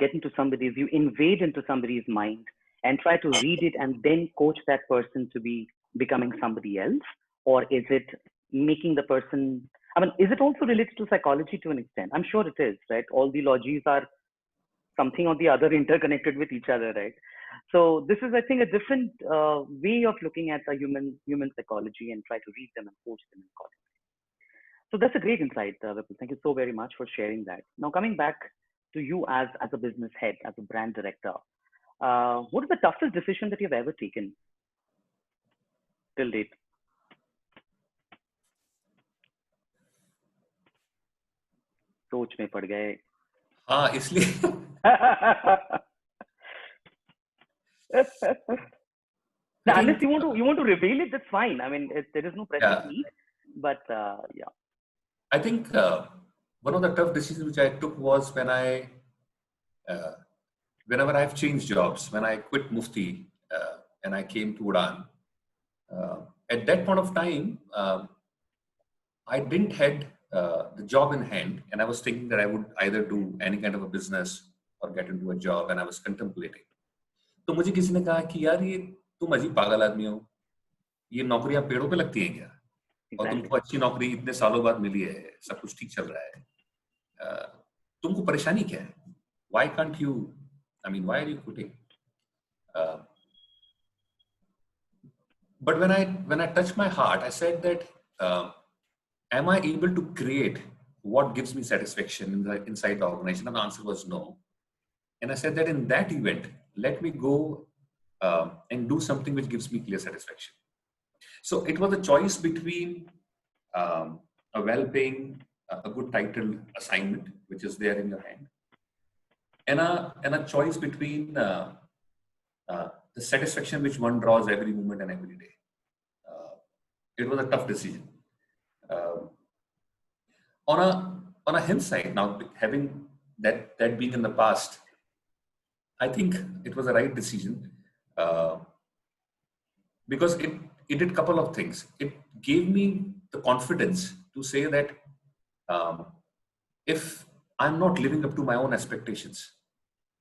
[SPEAKER 2] invade into somebody's mind and try to read it and then coach that person to be becoming somebody else? Or is it making the person, I mean, is it also related to psychology to an extent? I'm sure it is, right? All the logies are something or the other interconnected with each other, right? So this is, I think, a different way of looking at the human psychology and try to read them and coach them accordingly. So that's a great insight, Vipul. Thank you so very much for sharing that. Now, coming back to you as a business head, as a brand director, what is the toughest decision that you've ever taken till date? सोच में पड़ गए.
[SPEAKER 1] हाँ, इसलिए
[SPEAKER 2] unless you want to reveal it, that's fine. I mean, there is no pressing need. but yeah.
[SPEAKER 1] I think one of the tough decisions which I took was when whenever I've changed jobs, when I quit Mufti and I came to Udan, at that point of time, I didn't had the job in hand, and I was thinking that I would either do any kind of a business or get into a job, and I was contemplating. तो मुझे किसी ने कहा कि यार ये तुम अजीब पागल आदमी हो, ये नौकरियां पेड़ों पे लगती हैं क्या? और तुमको अच्छी नौकरी इतने सालों बाद मिली है, सब कुछ ठीक चल रहा है, तुमको परेशानी क्या है? Why can't you? I mean, why are you quitting? But when I touched my heart, I said that, am I able to create what gives me satisfaction inside the organization? And the answer was no. And I said that in that event, let me go and do something which gives me clear satisfaction. So it was a choice between a well-paying, a good title assignment, which is there in your hand, and a choice between the satisfaction which one draws every moment and every day. It was a tough decision. On a hindsight, now having that being in the past, I think it was a right decision because it did a couple of things. It gave me the confidence to say that if I'm not living up to my own expectations,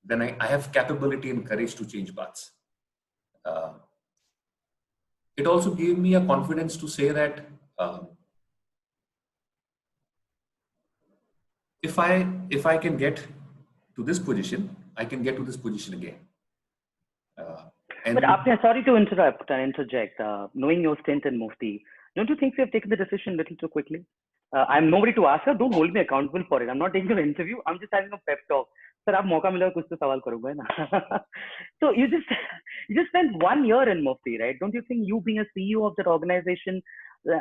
[SPEAKER 1] then I have capability and courage to change paths. It also gave me a confidence to say that if I can get to this position, I can get to this position again.
[SPEAKER 2] But after, sorry to interject. Knowing your stint in Mufti, don't you think we have taken the decision a little too quickly? I'm nobody to ask her. Don't hold me accountable for it. I'm not taking an interview. I'm just having a pep talk. Sir, आप मौका मिलेगा कुछ तो सवाल करूँगा ना. So you just spent 1 year in Mufti, right? Don't you think you being a CEO of that organization,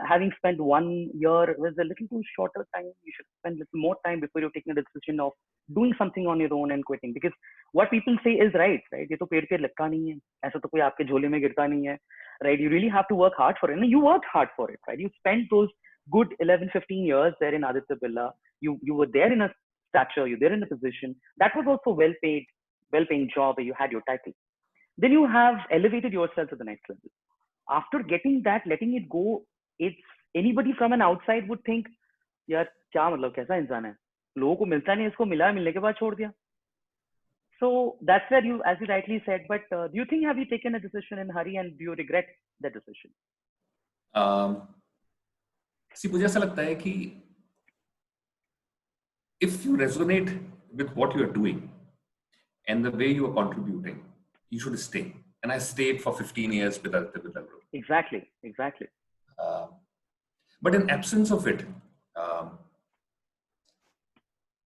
[SPEAKER 2] having spent 1 year was a little too shorter time? You should spend a little more time before you're taking a decision of doing something on your own and quitting. Because what people say is right? ये तो पेड़ पे लटका नहीं है, ऐसा तो कोई आपके झोले में गिरता नहीं है, right? You really have to work hard for it, and you worked hard for it, right? You spent those good 11-15 years there in Aditya Birla. You were there in a stature, you're there in a position that was also well-paying job where you had your title. Then you have elevated yourself to the next level. After getting that, letting it go, it's anybody from an outside would think, यार क्या मतलब कैसा इंसान है, लोगों को मिलता नहीं, इसको मिला, मिलने के बाद छोड़ दिया. So that's where you, as you rightly said, but do you think, have you taken a decision in a hurry and do you regret the decision?
[SPEAKER 1] See, मुझे ऐसा लगता है कि if you resonate with what you are doing and the way you are contributing, you should stay. And I stayed for 15 years with the group.
[SPEAKER 2] Exactly.
[SPEAKER 1] But in absence of it,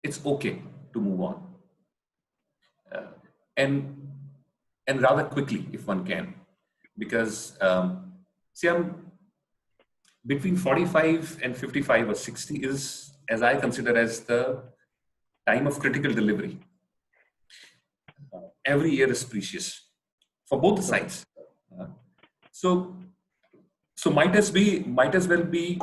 [SPEAKER 1] it's okay to move on. And rather quickly, if one can. Because, see, I'm between 45 and 55 or 60 is, as I consider, as the time of critical delivery. Every year is precious for both the sides. So might as well be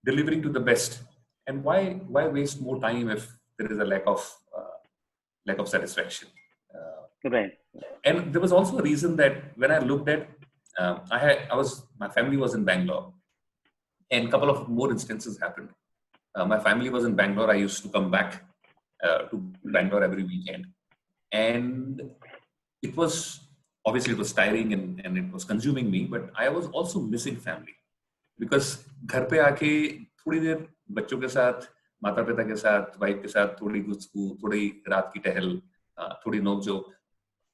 [SPEAKER 1] delivering to the best. And why waste more time if there is a lack of satisfaction?
[SPEAKER 2] Right.
[SPEAKER 1] And there was also a reason that when I looked at, my family was in Bangalore, and a couple of more instances happened. My family was in Bangalore. I used to come back to Bangalore every weekend, and it was tiring and it was consuming me. But I was also missing family because घर पे आके थोड़ी देर बच्चों के साथ, माता पिता के साथ, वाइफ के साथ थोड़ी गुफ्तगू, थोड़ी रात की टहल, थोड़ी नोक-झोंक.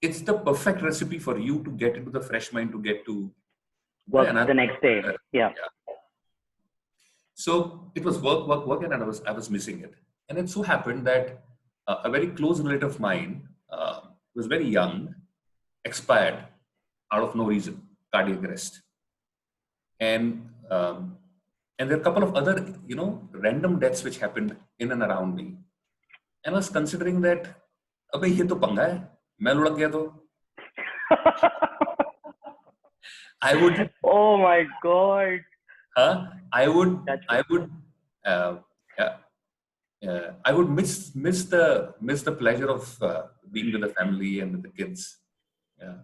[SPEAKER 1] It's the perfect recipe for you to get into the fresh mind to get to
[SPEAKER 2] work the next day. Yeah.
[SPEAKER 1] So it was work, and I was missing it. And it so happened that a very close relative of mine was very young, expired out of no reason, cardiac arrest. And there are a couple of other, random deaths which happened in and around me. And I was considering that, अबे ये तो पंगा है, मैं लुढ़क गया तो. I would.
[SPEAKER 2] Oh my God.
[SPEAKER 1] I would,
[SPEAKER 2] That's
[SPEAKER 1] I would, uh, I would miss the pleasure of being with the family and with the kids. Yeah.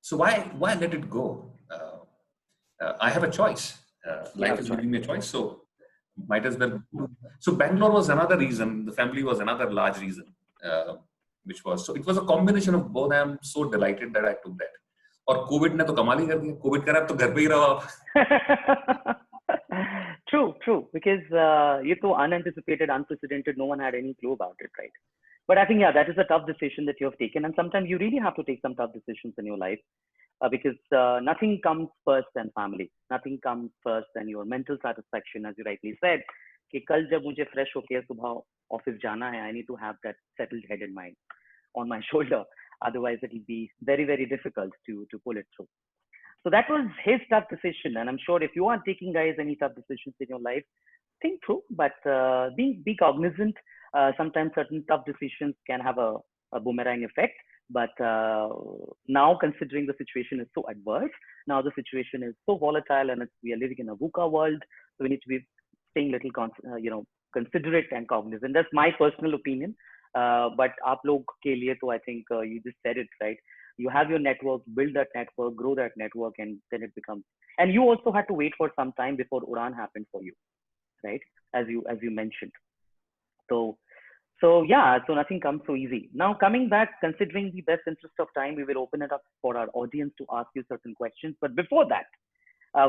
[SPEAKER 1] So why let it go? I have a choice.
[SPEAKER 2] you have
[SPEAKER 1] Life
[SPEAKER 2] a
[SPEAKER 1] is
[SPEAKER 2] choice.
[SPEAKER 1] giving me a choice, so might as well. So Bangalore was another reason. The family was another large reason, which was so. It was a combination of both. I am so delighted that I took that. और Covid ने तो कमाल ही कर दिया. Covid करा अब तो घर पे ही रहो आप.
[SPEAKER 2] True. Because ये तो unanticipated, unprecedented. No one had any clue about it, right? But I think that is a tough decision that you have taken, and sometimes you really have to take some tough decisions in your life because nothing comes first than family. Nothing comes first than your mental satisfaction, as you rightly said. कि कल जब मुझे fresh होके सुबह office जाना है, I need to have that settled head in mind on my shoulder. Otherwise, it will be very, very difficult to pull it through. So that was his tough decision, and I'm sure if you are taking, guys, any tough decisions in your life, think through, but be cognizant. Sometimes certain tough decisions can have a boomerang effect. But now, considering the situation is so adverse, now the situation is so volatile, and we are living in a VUCA world, so we need to be staying little, considerate and cognizant. That's my personal opinion. But आप लोग के लिए तो I think you just said it right. You have your network, build that network, grow that network, and then it becomes. And you also had to wait for some time before Uran happened for you, right? As you mentioned. So nothing comes so easy. Now coming back, considering the best interest of time, we will open it up for our audience to ask you certain questions. But before that,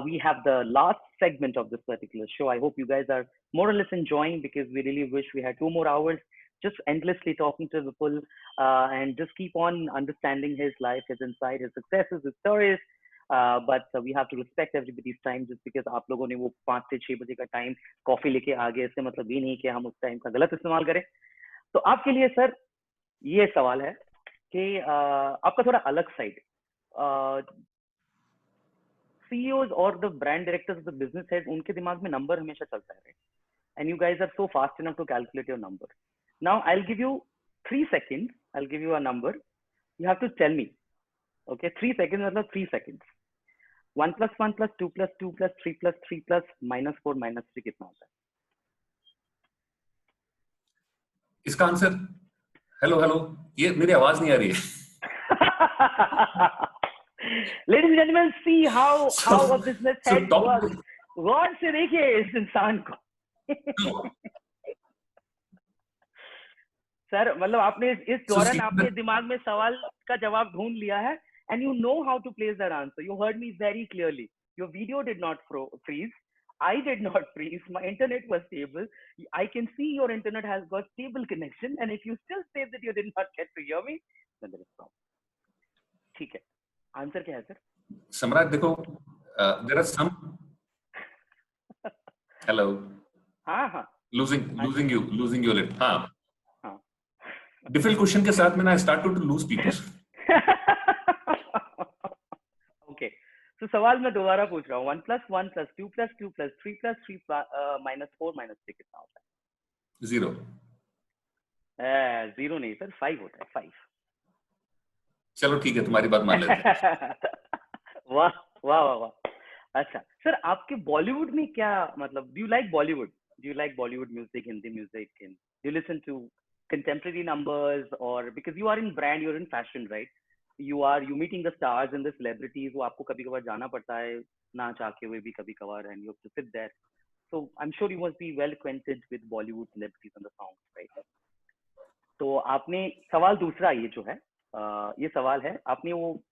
[SPEAKER 2] we have the last segment of this particular show. I hope you guys are more or less enjoying because we really wish we had 2 more hours just endlessly talking to Vipul and just keep on understanding his life, his insight, his successes, his stories. But we have to respect everybody's time just because आप लोगों ने वो 5 से 6 बजे का time coffee लेके आ गए इससे मतलब ये नहीं कि हम उस टाइम का गलत इस्तेमाल करें. तो आपके लिए सर ये सवाल है कि आपका थोड़ा अलग साइड CEOs और the brand directors of the business heads उनके दिमाग में नंबर हमेशा चलता है, and you guys are so fast enough to calculate your number. Now I'll give you 3 seconds. I'll give you a number. You have to tell me. Okay, 3 seconds मतलब 3 seconds. 1 plus 1 plus 2 plus 2 plus 3 plus 3 plus minus 4 minus 3 कितना होता है?
[SPEAKER 1] इसका answer hello ये मेरी आवाज नहीं आ रही है.
[SPEAKER 2] Ladies and gentlemen, see how a business head
[SPEAKER 1] top
[SPEAKER 2] works. गौर से देखिए इस इंसान को. सर मतलब आपने इस दौरान आपके दिमाग में सवाल का जवाब ढूंढ लिया है and you know how to place that answer. You heard me very clearly. Your video did not freeze. I did not freeze. My internet was stable. I can see your internet has got stable connection, and if you still say that you did not get to hear me, then there is problem. ठीक है. Answer क्या है sir?
[SPEAKER 1] सम्राट देखो, there are some. Hello. हाँ. Losing you a little. हाँ. Difficult question के साथ में ना I started to lose people.
[SPEAKER 2] Okay. So सवाल मैं दोबारा पूछ रहा हूँ. 1 plus 1 plus 2 plus 2 plus 3 plus 3 minus 4 minus 3 कितना होता है?
[SPEAKER 1] 0.
[SPEAKER 2] 0 नहीं सर, 5 होता है. 5.
[SPEAKER 1] चलो ठीक है, तुम्हारी बात मान लेते हैं.
[SPEAKER 2] वाह. अच्छा सर, आपके बॉलीवुड में क्या मतलब? Do you like Bollywood? Do you like Bollywood music, Hindi music, and do you listen to contemporary numbers? Or because you are in brand, you're in fashion, right? You meeting the stars and the celebrities. वो आपको कभी कभार जाना पड़ता है ना चाह के हुए भी कभी कभार, and you have to sit there. So I'm sure you must be well acquainted with Bollywood celebrities and the songs, right? तो आपने सवाल दूसरा ये जो है ये सवाल है, आपने वो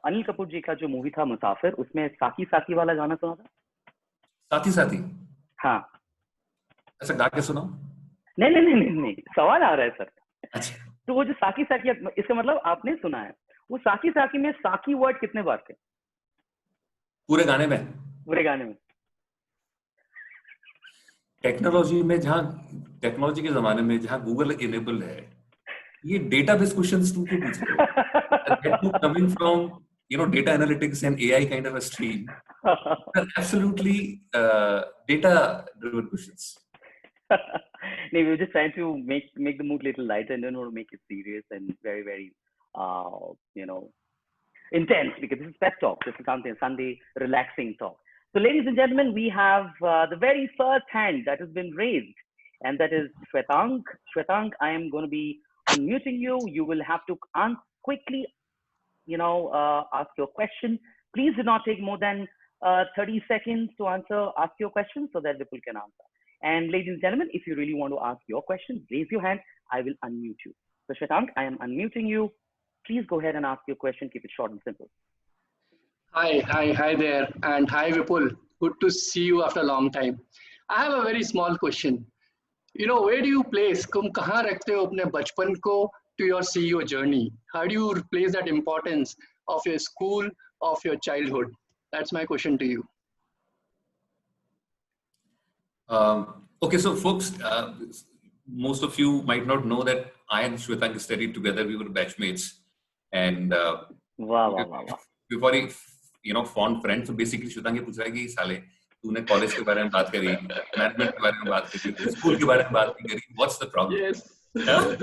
[SPEAKER 2] अनिल कपूर जी का जो मूवी था मुसाफिर, उसमें साकी साकी वाला गाना सुना था?
[SPEAKER 1] साथी.
[SPEAKER 2] हाँ.
[SPEAKER 1] ऐसा गा के सुनाओ.
[SPEAKER 2] नहीं, सवाल आ रहा है सर.
[SPEAKER 1] अच्छा.
[SPEAKER 2] तो वो जो साकी साकी, इसका मतलब आपने सुना है, वो साकी साकी में साकी वर्ड कितने बार थे
[SPEAKER 1] पूरे गाने में? टेक्नोलॉजी के जमाने में जहां गूगल इनेबल है, ये डेटाबेस क्वेश्चंस तुम क्यों पूछ रहे हो? That too coming from data analytics and AI kind of a stream. They're absolutely data driven questions.
[SPEAKER 2] No, we were just trying to make the mood a little lighter and don't want to make it serious and very, very intense, because this is pep talk. This is something Sunday relaxing talk. So, ladies and gentlemen, we have the very first hand that has been raised, and that is Shwetank. Shwetank, I am going to be unmuting you. You will have to quickly, ask your question. Please do not take more than 30 seconds to ask your question so that people can answer. And ladies and gentlemen, if you really want to ask your question, raise your hand. I will unmute you. So, Shwetank, I am unmuting you. Please go ahead and ask your question. Keep it short and simple.
[SPEAKER 3] Hi there, and hi Vipul. Good to see you after a long time. I have a very small question. Where do you place? तुम कहाँ रखते हो अपने बचपन को to your CEO journey? How do you place that importance of your school, of your childhood? That's my question to you.
[SPEAKER 1] Okay, so folks, most of you might not know that I and Shwetank studied together. We were batchmates, and
[SPEAKER 2] wow.
[SPEAKER 1] before he, formed friends. So basically, Shwetank ये पूछ रहा है कि साले तूने college के बारे में बात करी, मैनेजमेंट के बारे में बात करी, स्कूल के बारे में बात नहीं करी. What's the problem?
[SPEAKER 3] Yes.
[SPEAKER 1] Yeah?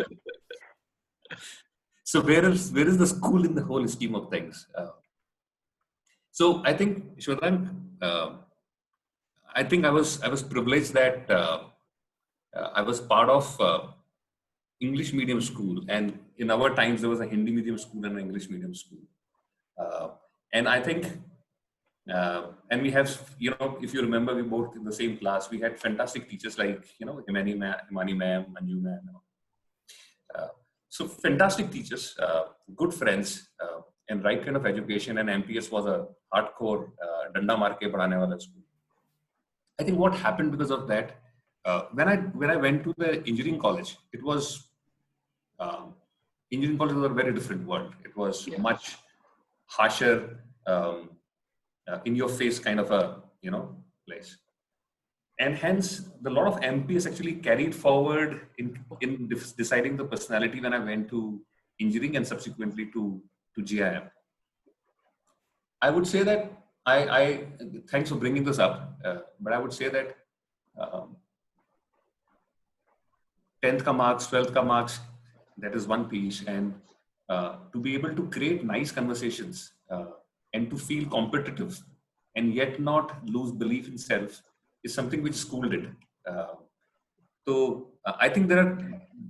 [SPEAKER 1] So where is the school in the whole scheme of things? So I think Shwetank, I think I was privileged that I was part of English medium school, and in our times there was a Hindi medium school and an English medium school, and I think and we have, if you remember, we both in the same class. We had fantastic teachers like Imani ma'am, Manju ma'am. So fantastic teachers, good friends, and right kind of education. And MPS was a hardcore danda maar ke padhane wala school. I think what happened because of that, when I went to the engineering college, it was engineering college was a very different world. It was much harsher, in your face kind of a place, and hence the lot of MPS actually carried forward in deciding the personality when I went to engineering and subsequently to GIM. I would say that I thanks for bringing this up, but I would say that 10th ka marks, 12th ka marks, that is one piece, and to be able to create nice conversations and to feel competitive and yet not lose belief in self is something which school did. So I think there are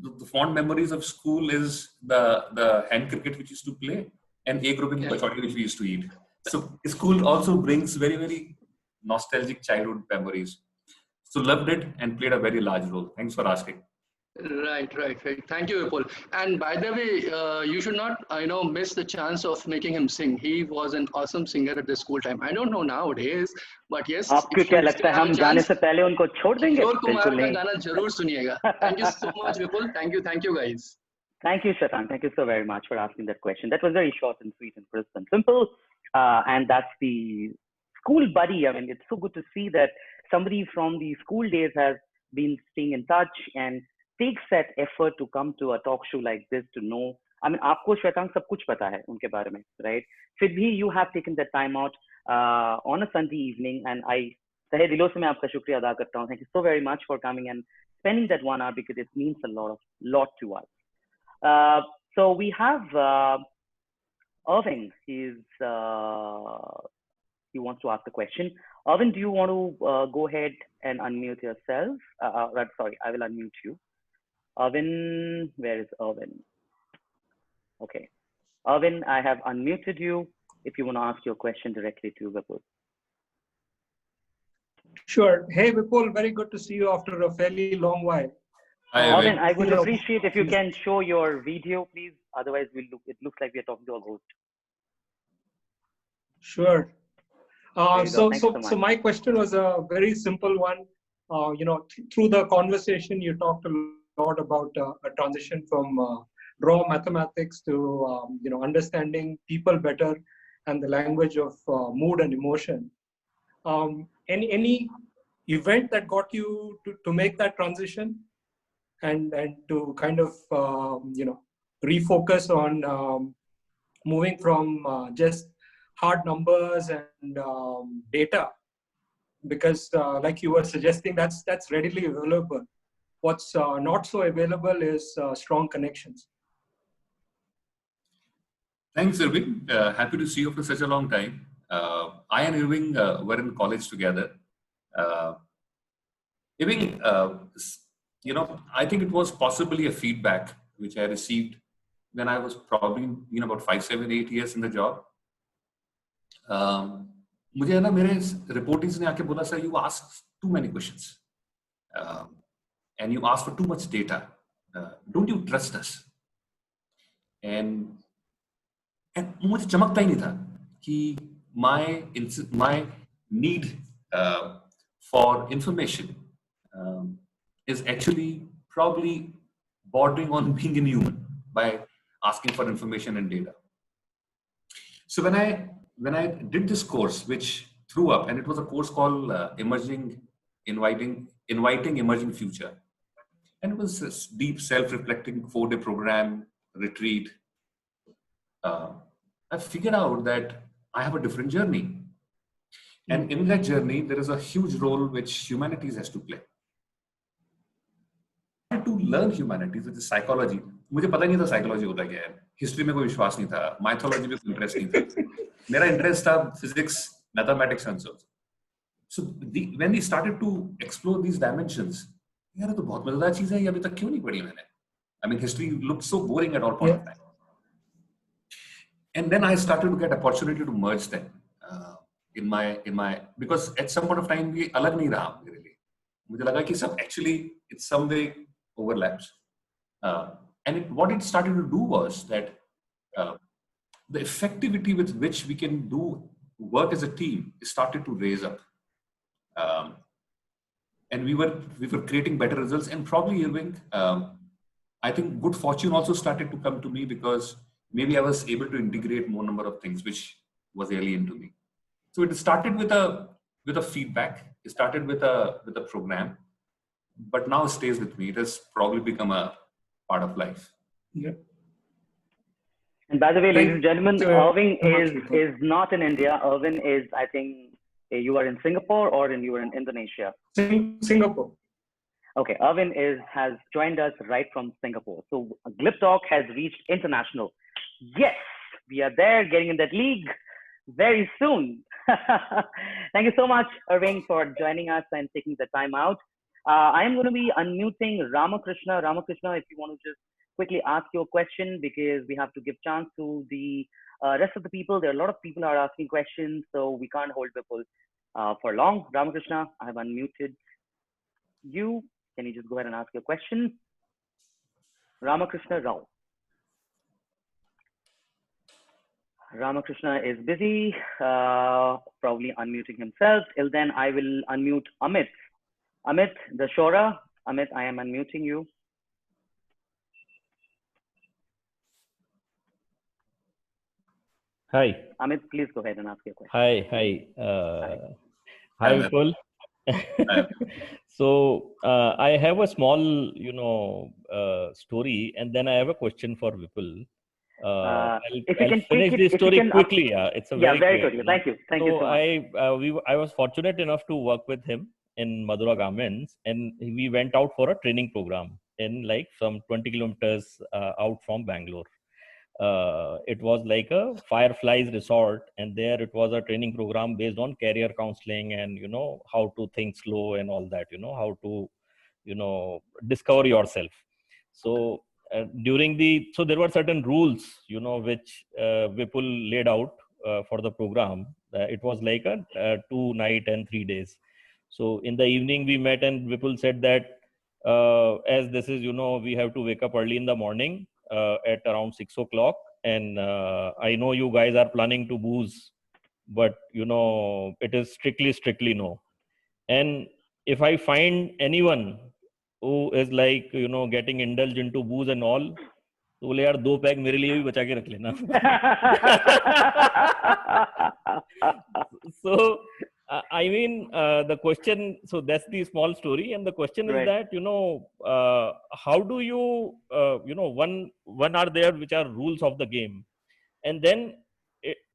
[SPEAKER 1] the fond memories of school is the hand cricket which used to play and egg rubbing pachodi which we used to eat. So school also brings very, very nostalgic childhood memories. So loved it and played a very large role. Thanks for asking.
[SPEAKER 3] Right. Thank you, Vipul. And by the way, you should not, miss the chance of making him sing. He was an awesome singer at the school time. I don't know nowadays, but yes.
[SPEAKER 2] आपको क्या लगता है हम जाने से पहले उनको छोड़ देंगे?
[SPEAKER 3] किशोर कुमार का गाना जरूर सुनिएगा. Thank you so much, Vipul. Thank you, guys.
[SPEAKER 2] Thank you, Shwetank. Thank you so very much for asking that question. That was very short and sweet and crisp and simple. And that's the school buddy. I mean, it's so good to see that somebody from the school days has been staying in touch and takes that effort to come to a talk show like this to know. I mean, आपको श्वेतांक सब कुछ पता है उनके बारे में, right? फिर भी you have taken that time out on a Sunday evening, and I तहे दिलों से मैं आपका शुक्रिया अदा करता हूँ. Thank you so very much for coming and spending that 1 hour because it means a lot to us. So we have Irving. He wants to ask a question. Irving, do you want to go ahead and unmute yourself? Sorry, I will unmute you. Irvin, where is Irvin? Okay. Irvin, I have unmuted you if you want to ask your question directly to Vipul.
[SPEAKER 4] Sure. Hey, Vipul, very good to see you after a fairly long while.
[SPEAKER 1] Hi,
[SPEAKER 2] Irvin, I would appreciate if you can show your video, please. Otherwise, it looks like we're talking to a ghost.
[SPEAKER 4] Sure. So my question was a very simple one. Through the conversation, you talked a lot about a transition from raw mathematics to understanding people better and the language of mood and emotion. Any event that got you to make that transition and to kind of refocus on moving from just hard numbers and data, because like you were suggesting, that's readily available. What's not so available is strong connections.
[SPEAKER 1] Thanks, Irving. Happy to see you after such a long time. I and Irving were in college together. Irving, I think it was possibly a feedback which I received when I was probably about 5, 7, 8 years in the job. मुझे ना मेरे reporters ने आके बोला, sir, you ask too many questions and you ask for too much data. Don't you trust us? And मुझे चमकता ही नहीं था कि my need for information is actually probably bordering on being inhuman by asking for information and data. So when I did this course, which threw up, and it was a course called Inviting Emerging Future, and it was this deep self-reflecting 4-day program retreat. I figured out that I have a different journey, and in that journey there is a huge role which humanities has to play. To learn humanities, which is psychology. मुझे पता नहीं था psychology होता क्या है. History में कोई विश्वास नहीं था. Mythology में कोई interest नहीं था. मेरा interest था physics, mathematics and so. So when we started to explore these dimensions, यार तो बहुत मजेदार चीज है. ये अभी तक क्यों नहीं पढ़ी मैंने? I mean, history looked so boring at all point of time. And then I started to get opportunity to merge them in my because at some point of time we अलग नहीं रहा मेरे लिए. मुझे लगा कि सब actually in some way overlaps. And what it started to do was that the effectivity with which we can do work as a team started to raise up. And we were creating better results. And probably, Irving, I think good fortune also started to come to me because maybe I was able to integrate more number of things which was alien to me. So it started with a feedback. It started with a program, but now it stays with me. It has probably become a part of life.
[SPEAKER 4] Yeah.
[SPEAKER 2] And by the way, ladies and gentlemen, Irving is not in India. Irving is, I think, you are in Singapore or you are in Indonesia?
[SPEAKER 4] Singapore.
[SPEAKER 2] Okay, Irving has joined us right from Singapore. So GLIBTALK has reached international. Yes, we are there, getting in that league very soon. Thank you so much, Irving, for joining us and taking the time out. I am going to be unmuting Ramakrishna. Ramakrishna, if you want to just quickly ask your question, because we have to give chance to the rest of the people. There are a lot of people are asking questions, so we can't hold people for long. Ramakrishna, I have unmuted you. Can you just go ahead and ask your question? Ramakrishna Rao. Ramakrishna is busy, probably unmuting himself. Till then, I will unmute Amit. Amit Dashora. Amit, I am unmuting you.
[SPEAKER 5] Hi.
[SPEAKER 2] Amit, please go ahead and ask your question.
[SPEAKER 5] Hi. Hi, Vipul. So I have a small, story, and then I have a question for Vipul. I'll finish this story quickly. It's a
[SPEAKER 2] very quickly. Thank you. Thank you so much.
[SPEAKER 5] I was fortunate enough to work with him in Madura Garments, and we went out for a training program in like some 20 kilometers out from Bangalore. It was like a Fireflies resort, and there it was a training program based on career counseling and how to think slow and all that, how to discover yourself. So so there were certain rules which Vipul laid out for the program. It was like a 2 night and 3 days. So in the evening we met, and Vipul said that as this is we have to wake up early in the morning at around 6 o'clock, and I know you guys are planning to booze, but it is strictly no. And if I find anyone who is like getting indulged into booze and all, तो बोले यार 2 peg मेरे लिए भी बचा के रख लेना. So I mean the question, so that's the small story, and the question is that how do you one are there which are rules of the game, and then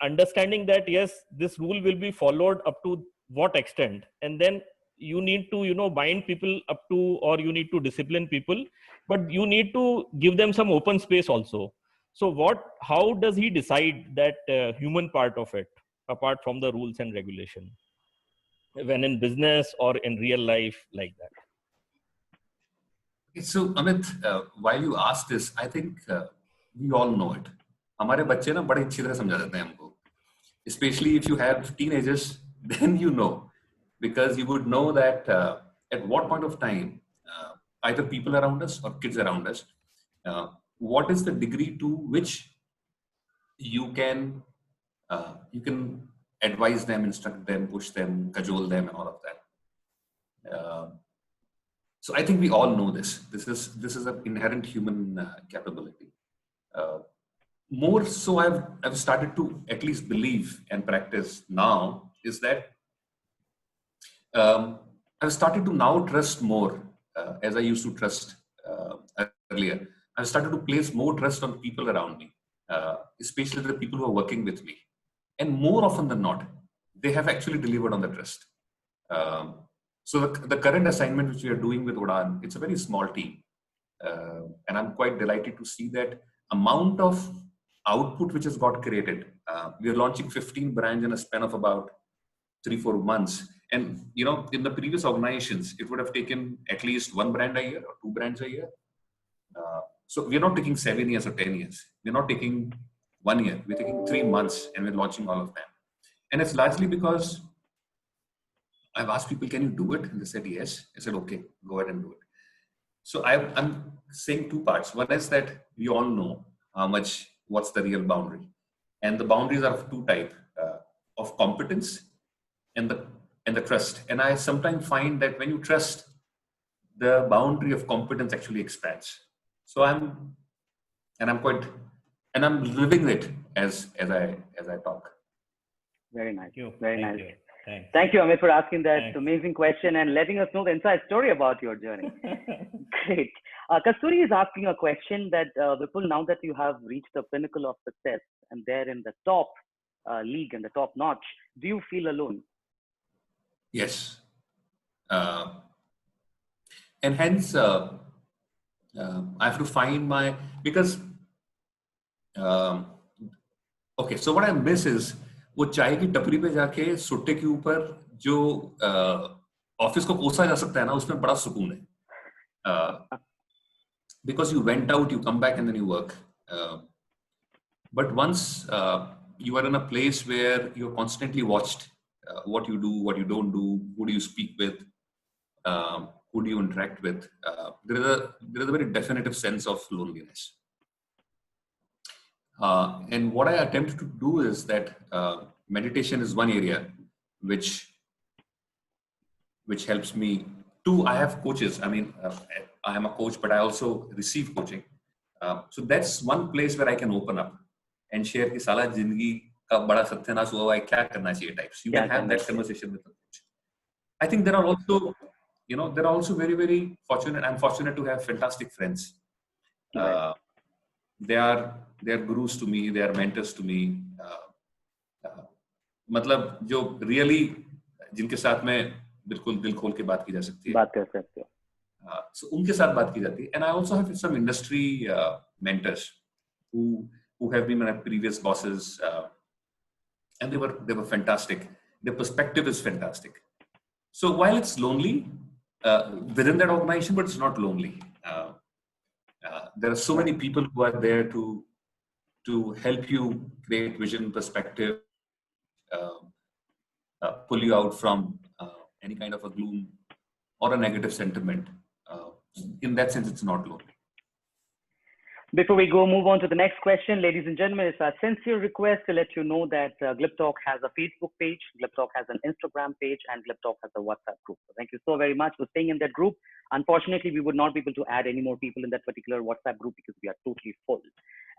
[SPEAKER 5] understanding that yes, this rule will be followed up to what extent, and then you need to bind people up to, or you need to discipline people, but you need to give them some open space also. So how does he decide that human part of it? apart from the rules and regulation, when in business or in real life like that?
[SPEAKER 1] So Amit, while you ask this, I think we all know it. हमारे बच्चे ना बड़े अच्छी तरह समझा देते हैं हमको. Especially if you have teenagers, then you know, because you would know that at what point of time, either people around us or kids around us, what is the degree to which you can advise them, instruct them, push them, cajole them, and all of that. So I think we all know this. This is an inherent human capability. More so, I've started to at least believe and practice now is that I've started to now trust more as I used to trust earlier. I've started to place more trust on people around me, especially the people who are working with me. And more often than not, they have actually delivered on the trust. So the current assignment which we are doing with Udan, it's a very small team. And I'm quite delighted to see that amount of output which has got created. We are launching 15 brands in a span of about 3-4 months. And in the previous organizations, it would have taken at least 1 brand a year or 2 brands a year. So we're not taking 7 years or 10 years. We're not taking 1 year. We're taking 3 months and we're launching all of them. And it's largely because I've asked people, can you do it? And they said, yes. I said, okay, go ahead and do it. So I'm saying 2 parts. One is that we all know what's the real boundary. And the boundaries are of 2 types, of competence and the trust. And I sometimes find that when you trust, the boundary of competence actually expands. So I'm living it as I talk.
[SPEAKER 2] Very nice.
[SPEAKER 5] Thank you.
[SPEAKER 2] Very
[SPEAKER 5] Thank
[SPEAKER 2] nice.
[SPEAKER 5] You. Thanks.
[SPEAKER 2] Thank you, Amit, for asking that amazing question and letting us know the inside story about your journey. Great. Kasturi is asking a question that, Vipul, now that you have reached the pinnacle of success and they're in the top league and the top notch, do you feel alone?
[SPEAKER 1] Yes. And hence, I have to find because, okay, so what I miss is, वो चाय की टपरी पे जाके सुट्टे के ऊपर जो ऑफिस को कोसा जा सकता है ना, उसमें बड़ा सुकून है. Because you went out, you come back and then you work. But once you are in a place where you're constantly watched, what you do, what you don't do, who do you speak with, who do you interact with, there is a very definitive sense of loneliness. And what I attempt to do is that meditation is one area which helps me. 2, I have coaches. I mean, I am a coach, but I also receive coaching. So that's one place where I can open up and share कि साला जिंदगी का बड़ा सत्यानाश हुआ है, क्या करना चाहिए types. You can have that conversation with a coach. I think there are also very, very fortunate. I'm fortunate to have fantastic friends. They are gurus to me. They are mentors to me. मतलब जो really जिनके साथ में बिल्कुल दिल खोल के बात की जा सकती है.
[SPEAKER 2] बात कर सकते हो.
[SPEAKER 1] So उनके साथ बात की जाती है. And I also have some industry mentors who have been my previous bosses, and they were fantastic. Their perspective is fantastic. So while it's lonely within that organization, but it's not lonely. There are so many people who are there to help you create vision, perspective, pull you out from any kind of a gloom or a negative sentiment. In that sense, it's not lonely.
[SPEAKER 2] Before we move on to the next question, ladies and gentlemen, it's our sincere request to let you know that GLIBTALK has a Facebook page, GLIBTALK has an Instagram page, and GLIBTALK has a WhatsApp group. So thank you so very much for staying in that group. Unfortunately, we would not be able to add any more people in that particular WhatsApp group because we are totally full.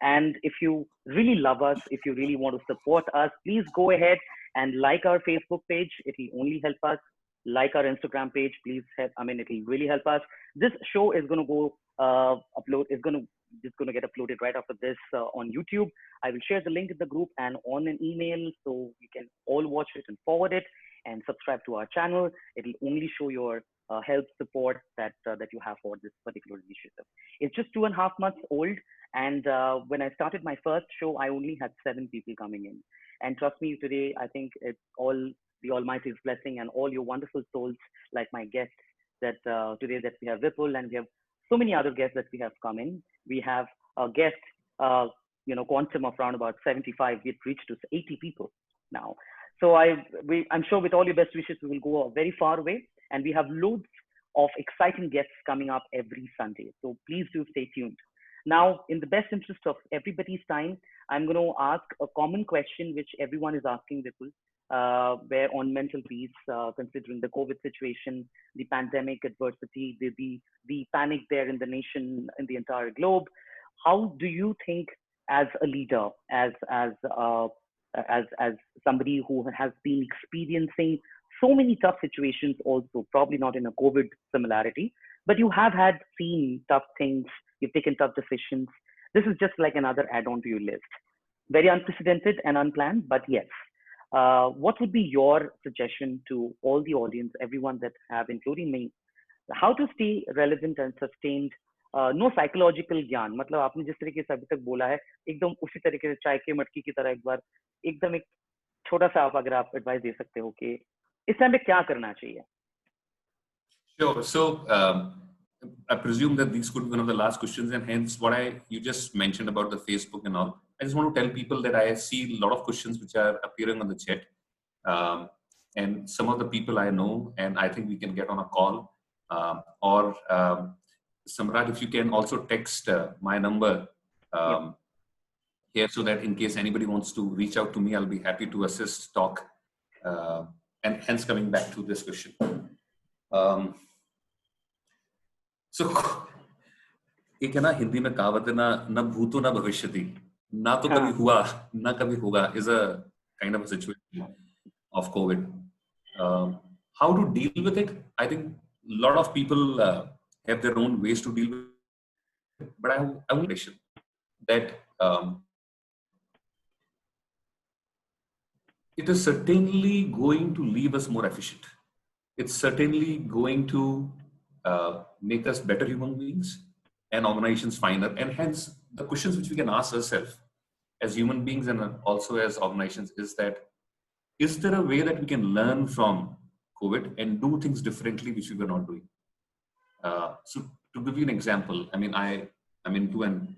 [SPEAKER 2] And if you really love us, if you really want to support us, please go ahead and like our Facebook page. It will only help us. Like our Instagram page, please help. I mean, it will really help us. This show is going to go it's going to get uploaded right after this on YouTube. I will share the link in the group and on an email so you can all watch it and forward it and subscribe to our channel. It will only show your help, support that you have for this particular initiative. It's just 2.5 months old, and when I started my first show, I only had 7 people coming in. And trust me, today I think it's all the Almighty's blessing and all your wonderful souls, like my guests, that today that we have Vipul, and we have so many other guests that we have come in. We have a guest, quantum of around about 75. We've reached to 80 people now. So I'm sure with all your best wishes, we will go very far away, and we have loads of exciting guests coming up every Sunday. So please do stay tuned. Now, in the best interest of everybody's time, I'm going to ask a common question which everyone is asking, Vipul, where on mental peace, considering the COVID situation, the pandemic adversity, the panic there in the nation, in the entire globe. How do you think, as a leader, as somebody who has been experiencing so many tough situations also, probably not in a COVID similarity, but you have seen tough things, you've taken tough decisions. This is just like another add-on to your list. Very unprecedented and unplanned, but yes. What would be your suggestion to all the audience, everyone that have, including me, how to stay relevant and sustained? No psychological ज्ञान, मतलब आपने जिस तरीके से अभी तक बोला है एकदम उसी तरीके से चाय के मटकी की तरह एक बार एकदम एक छोटा सा आप अगर आप एडवाइस दे सकते हो कि इस टाइम पे क्या करना चाहिए?
[SPEAKER 1] Sure. So I presume that these could be one of the last questions, and hence what you just mentioned about the Facebook and all. I just want to tell people that I see a lot of questions which are appearing on the chat, and some of the people I know, and I think we can get on a call, or Samrat, if you can also text my number here, so that in case anybody wants to reach out to me, I'll be happy to assist, talk, and hence coming back to this question. So, एक है ना हिंदी में कहावत है ना, न भूतो न भविष्यति, ना तो कभी हुआ ना कभी होगा, is a kind of a situation of COVID. How to deal with it? I think a lot of people have their own ways to deal with it, but I want to say that it is certainly going to leave us more efficient. It's certainly going to make us better human beings and organizations finer. And hence, the questions which we can ask ourselves as human beings and also as organizations is that, is there a way that we can learn from COVID and do things differently which we were not doing? So to give you an example, I mean, I'm into an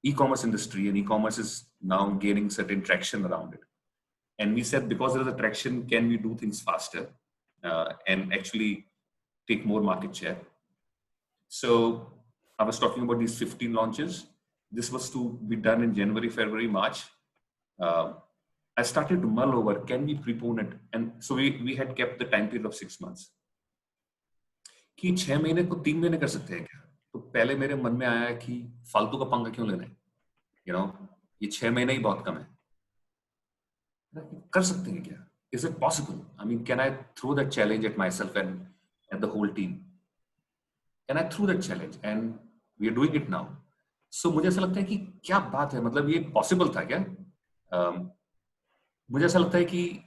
[SPEAKER 1] e-commerce industry, and e-commerce is now gaining certain traction around it. And we said, because there is a traction, can we do things faster and actually take more market share? So I was talking about these 15 launches. This was to be done in January, February, March. I started to mull over, can we prepone it? And so we had kept the time period of 6 months. कि 6 महीने को 3 महीने कर सकते हैं क्या? तो पहले मेरे मन में आया कि फालतू का पंगा क्यों लेना है? ये 6 महीने ही बहुत कम है. कर सकते हैं क्या? Is it possible? I mean, can I throw that challenge at myself and at the whole team? And I threw that challenge, and we are doing it now. So मुझे ऐसा लगता है कि क्या बात है, मतलब ये possible था क्या? मुझे ऐसा लगता है कि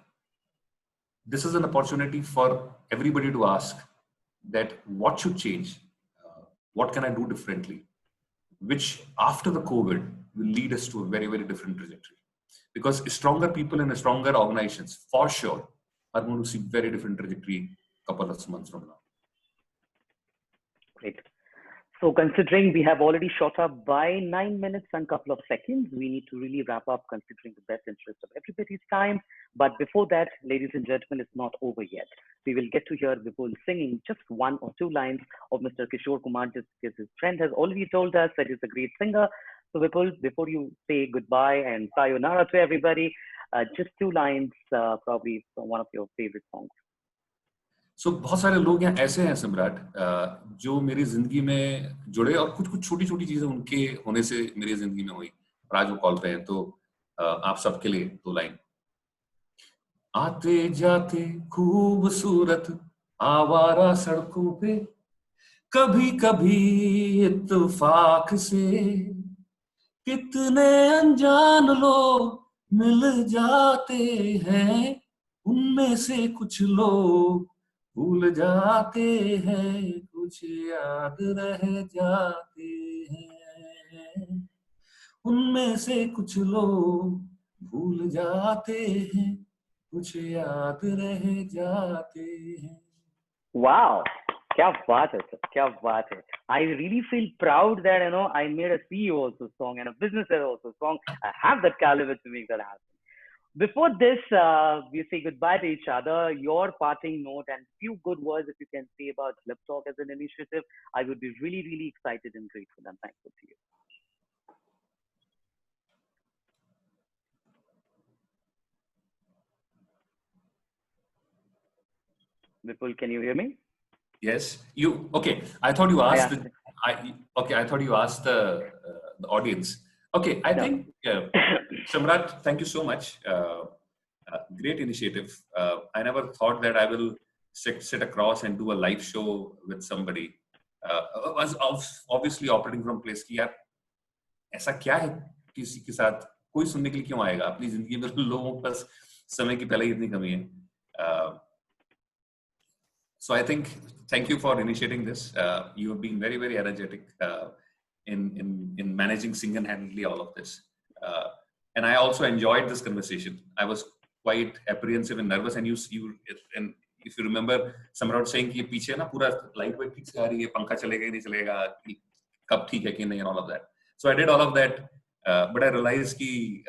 [SPEAKER 1] this is an opportunity for everybody to ask that what should change, what can I do differently, which after the COVID will lead us to a very, very different trajectory. Because stronger people and stronger organizations, for sure, are going to see very different trajectory a couple of months from now.
[SPEAKER 2] Great. So considering we have already shot up by 9 minutes and a couple of seconds, we need to really wrap up considering the best interest of everybody's time. But before that, ladies and gentlemen, it's not over yet. We will get to hear Vipul singing just 1 or 2 lines of Mr. Kishore Kumar, just because his friend has already told us that he's a great singer. So Vipul, before you say goodbye and sayonara to everybody, just 2 lines, probably from one of your favorite songs.
[SPEAKER 1] So बहुत सारे लोग यहाँ ऐसे हैं सम्राट, जो मेरी जिंदगी में जुड़े और कुछ छोटी छोटी चीजें उनके होने से मेरी जिंदगी में हुई, और आज वो कॉल पे हैं. तो आप सबके लिए 2 लाइन. आते जाते खूबसूरत आवारा सड़कों पे, कभी कभी इत्तेफाक से कितने अनजान लोग मिल जाते हैं, उनमें से कुछ लोग भूल जाते हैं, कुछ याद रह जाते हैं, उनमें से कुछ लोग भूल जाते हैं, कुछ याद रह जाते हैं.
[SPEAKER 2] Wow, क्या बात है sir, क्या बात है. I really feel proud that I made a CEO also song and a business head also song. I have that caliber to make that happen. Before this, we say goodbye to each other. Your parting note and few good words if you can say about GLIBTALK as an initiative, I would be really, really excited and grateful and thankful to you. Vipul, can you hear me?
[SPEAKER 1] Yes, you. Okay, I thought you asked. I thought you asked the audience. Okay, I think Samrat, thank you so much. Great initiative. I never thought that I will sit across and do a live show with somebody. I was obviously operating from place कि यार ऐसा क्या है किसी के साथ, कोई सुनने के लिए क्यों आएगा? अपनी जिंदगी में लोगों के पास समय की पहले ही इतनी कमी है. So I think, thank you for initiating this. You have been very, very energetic in managing single-handedly all of this. And I also enjoyed this conversation. I was quite apprehensive and nervous. And and if you remember, Samrat saying कि पीछे ना पूरा lightweight ठीक से आ रही है, पंखा चलेगा नहीं चलेगा, कब ठीक है कि नहीं, and all of that. So I did all of that, but I realized कि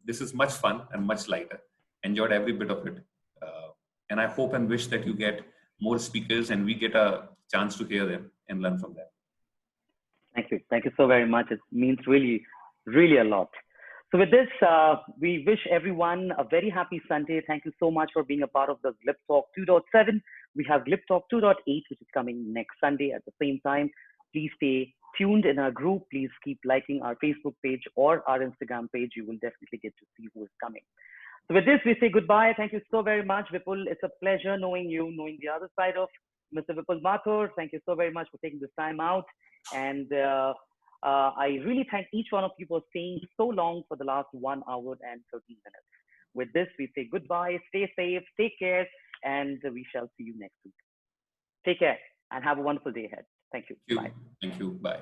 [SPEAKER 1] this is much fun and much lighter. Enjoyed every bit of it, and I hope and wish that you get more speakers and we get a chance to hear them and learn from them.
[SPEAKER 2] Thank you. Thank you so very much. It means really, really a lot. So with this, we wish everyone a very happy Sunday. Thank you so much for being a part of the GLIBTALK 2.7. We have GLIBTALK 2.8, which is coming next Sunday at the same time. Please stay tuned in our group. Please keep liking our Facebook page or our Instagram page. You will definitely get to see who is coming. So with this, we say goodbye. Thank you so very much, Vipul. It's a pleasure knowing you, knowing the other side of Mr. Vipul Mathur. Thank you so very much for taking this time out. And I really thank each one of you for staying so long for the last 1 hour and 13 minutes. With this, we say goodbye. Stay safe, take care, and we shall see you next week. Take care and have a wonderful day ahead. Thank you.
[SPEAKER 1] Thank you. Bye.